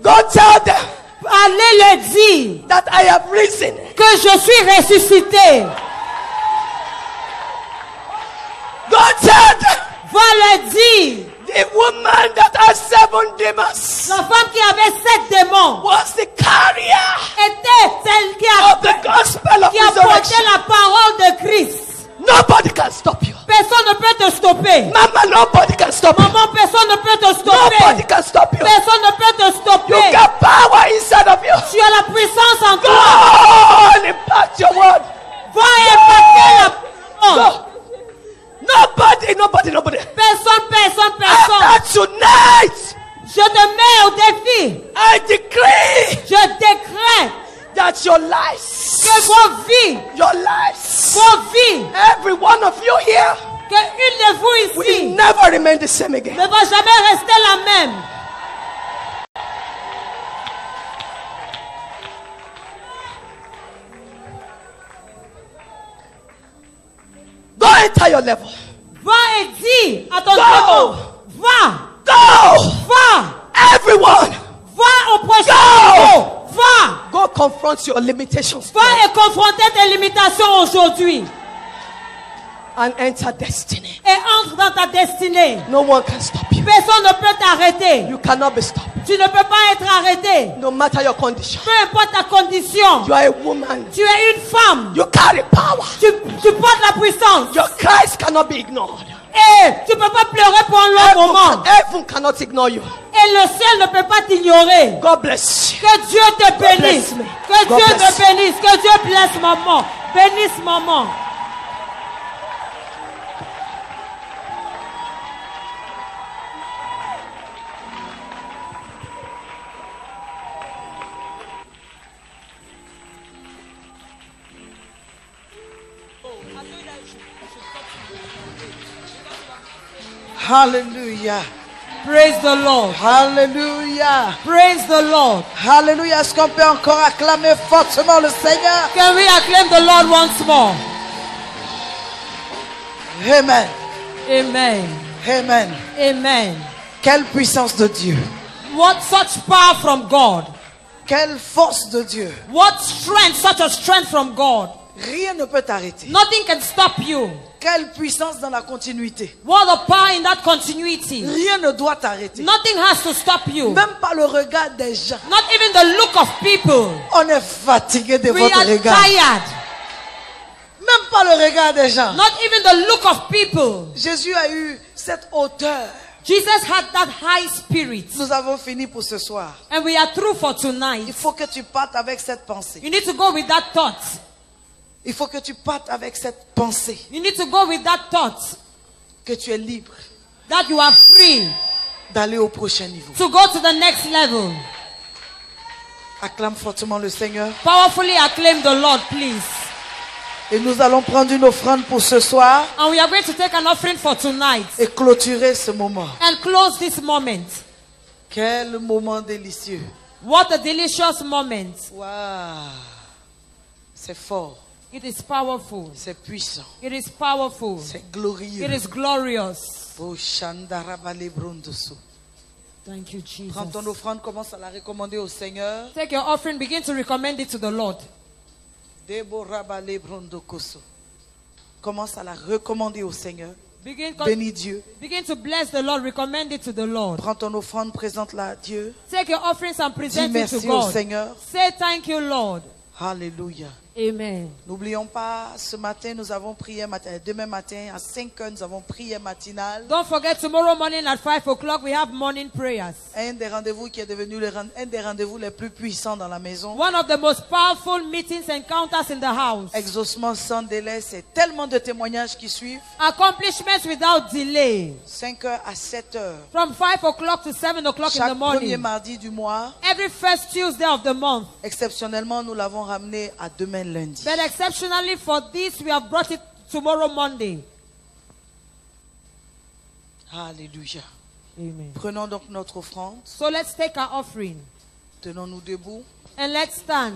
Go tell them allez leur dire that I have risen. que je suis ressuscité. Go tell them Va leur dire, the woman that has 7 demons la femme qui avait 7 démons was the carrier était celle qui of the gospel of a porté resurrection. la parole de Christ. Nobody can stop you. Personne ne peut te stopper. Mama, nobody can stop you. Maman, personne ne peut te Nobody stopper. can stop you. Personne ne peut te You stopper. got power inside of you. Tu as la puissance en Go toi. and impact your word. Va impacter la parole. Go. Nobody. Personne. After tonight, Je te mets au défi. I decree Je décrète that your lives, que vos vies, every one of you here, que une de vous will ici never remain the same again. ne va jamais rester la même. enter your level. Va et dis à ton Go. niveau. Va. Go. Va. Everyone. Va au prochain Go. niveau. Va. Go confront your limitations. Va et confronter tes limitations aujourd'hui. And enter destiny. Et entre dans ta destinée. No one can stop you. Personne ne peut t'arrêter. You cannot be stopped. Tu ne peux pas être arrêté. No matter your condition. Peu importe ta condition. You are a woman. Tu es une femme. You carry power. Tu portes la puissance. Your cries cannot be ignored. Et tu ne peux pas pleurer pour un long moment. Heaven cannot ignore you. Et le ciel ne peut pas t'ignorer. God bless you. Que Dieu te bénisse. bless me. Que God Dieu bless te bénisse. Que Dieu blesse maman. Bénisse maman. Hallelujah. Praise the Lord. Hallelujah. Praise the Lord. Hallelujah. Est-ce qu'on peut encore acclamer fortement le Seigneur? Can we acclaim the Lord once more? Amen. Amen. Amen. Amen. Quelle puissance de Dieu. What such power from God. Quelle force de Dieu. What strength, such a strength from God. Rien ne peut t'arrêter. Nothing can stop you. Quelle puissance dans la continuité. What a power in that continuity. Rien ne doit t'arrêter. Nothing has to stop you. Même pas le regard des gens. Not even the look of people. On est fatigué de We votre are regard. tired. Même pas le regard des gens. Not even the look of people. Jésus a eu cette hauteur. Jesus had that high spirit. Nous avons fini pour ce soir. And we are through for Il tonight. faut que tu partes avec cette pensée. You need to go with that thought. Il faut que tu partes avec cette pensée. You need to go with that thought. Que tu es libre That you are free d'aller au prochain niveau. to go to the next level. Acclame fortement le Seigneur. Powerfully acclaim the Lord, please. Et nous allons prendre une offrande pour ce soir And we are going to take an offering for tonight. et clôturer ce moment. And close this moment. Quel moment délicieux. What a delicious moment. Waouh. C'est fort. It is powerful. C'est puissant. It is powerful. C'est glorieux. It is glorious. Oh, Shandarabale Brundusu. Thank you, Jesus. Prends ton offrande, commence à la recommander au Seigneur. Take your offering, begin to recommend it to the Lord. Deborabale Brundukusu. Commence à la recommander au Seigneur. Begin Dieu. to bless the Lord, recommend it to the Lord. Prends ton offrande, présente-la à Dieu. Take your offerings and Dis present it to merci au God. Seigneur. Say thank you, Lord. Alléluia. Amen. N'oublions pas, ce matin, nous avons prié matin. Demain matin, à 5 heures, nous avons prié matinale. Don't forget, tomorrow morning at 5 o'clock, we have morning prayers. Un des rendez-vous qui est devenu un des rendez-vous les plus puissants dans la maison. One of the most powerful meetings, encounters in the house. Exaucement sans délai, c'est tellement de témoignages qui suivent. Accomplishments without delay. 5 heures à 7 heures. From 5 o'clock to 7 o'clock in Chaque the premier morning. mardi du mois, Every first Tuesday of the month. exceptionnellement, nous l'avons ramené à demain lundi. But exceptionally for this, we have brought it tomorrow Monday. Alléluia. Amen. Prenons donc notre offrande. So let's take our offering. Tenons-nous debout. And let's stand.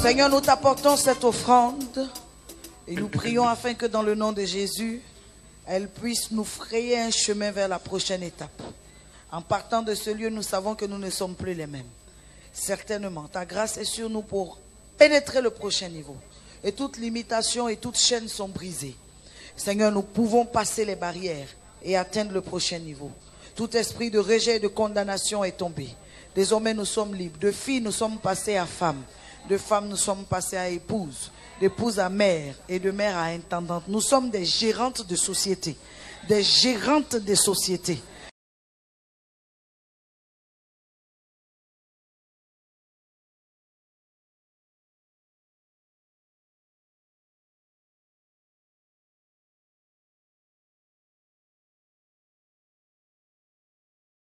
Seigneur, nous t'apportons cette offrande et nous prions afin que dans le nom de Jésus, elle puisse nous frayer un chemin vers la prochaine étape. En partant de ce lieu, nous savons que nous ne sommes plus les mêmes. Certainement, ta grâce est sur nous pour pénétrer le prochain niveau. Et toute limitation et toute chaîne sont brisées. Seigneur, nous pouvons passer les barrières et atteindre le prochain niveau. Tout esprit de rejet et de condamnation est tombé. Désormais, nous sommes libres. De filles, nous sommes passés à femmes. De femmes, nous sommes passés à épouses. D'épouse à mère et de mère à intendante. Nous sommes des gérantes de société. Des gérantes des sociétés.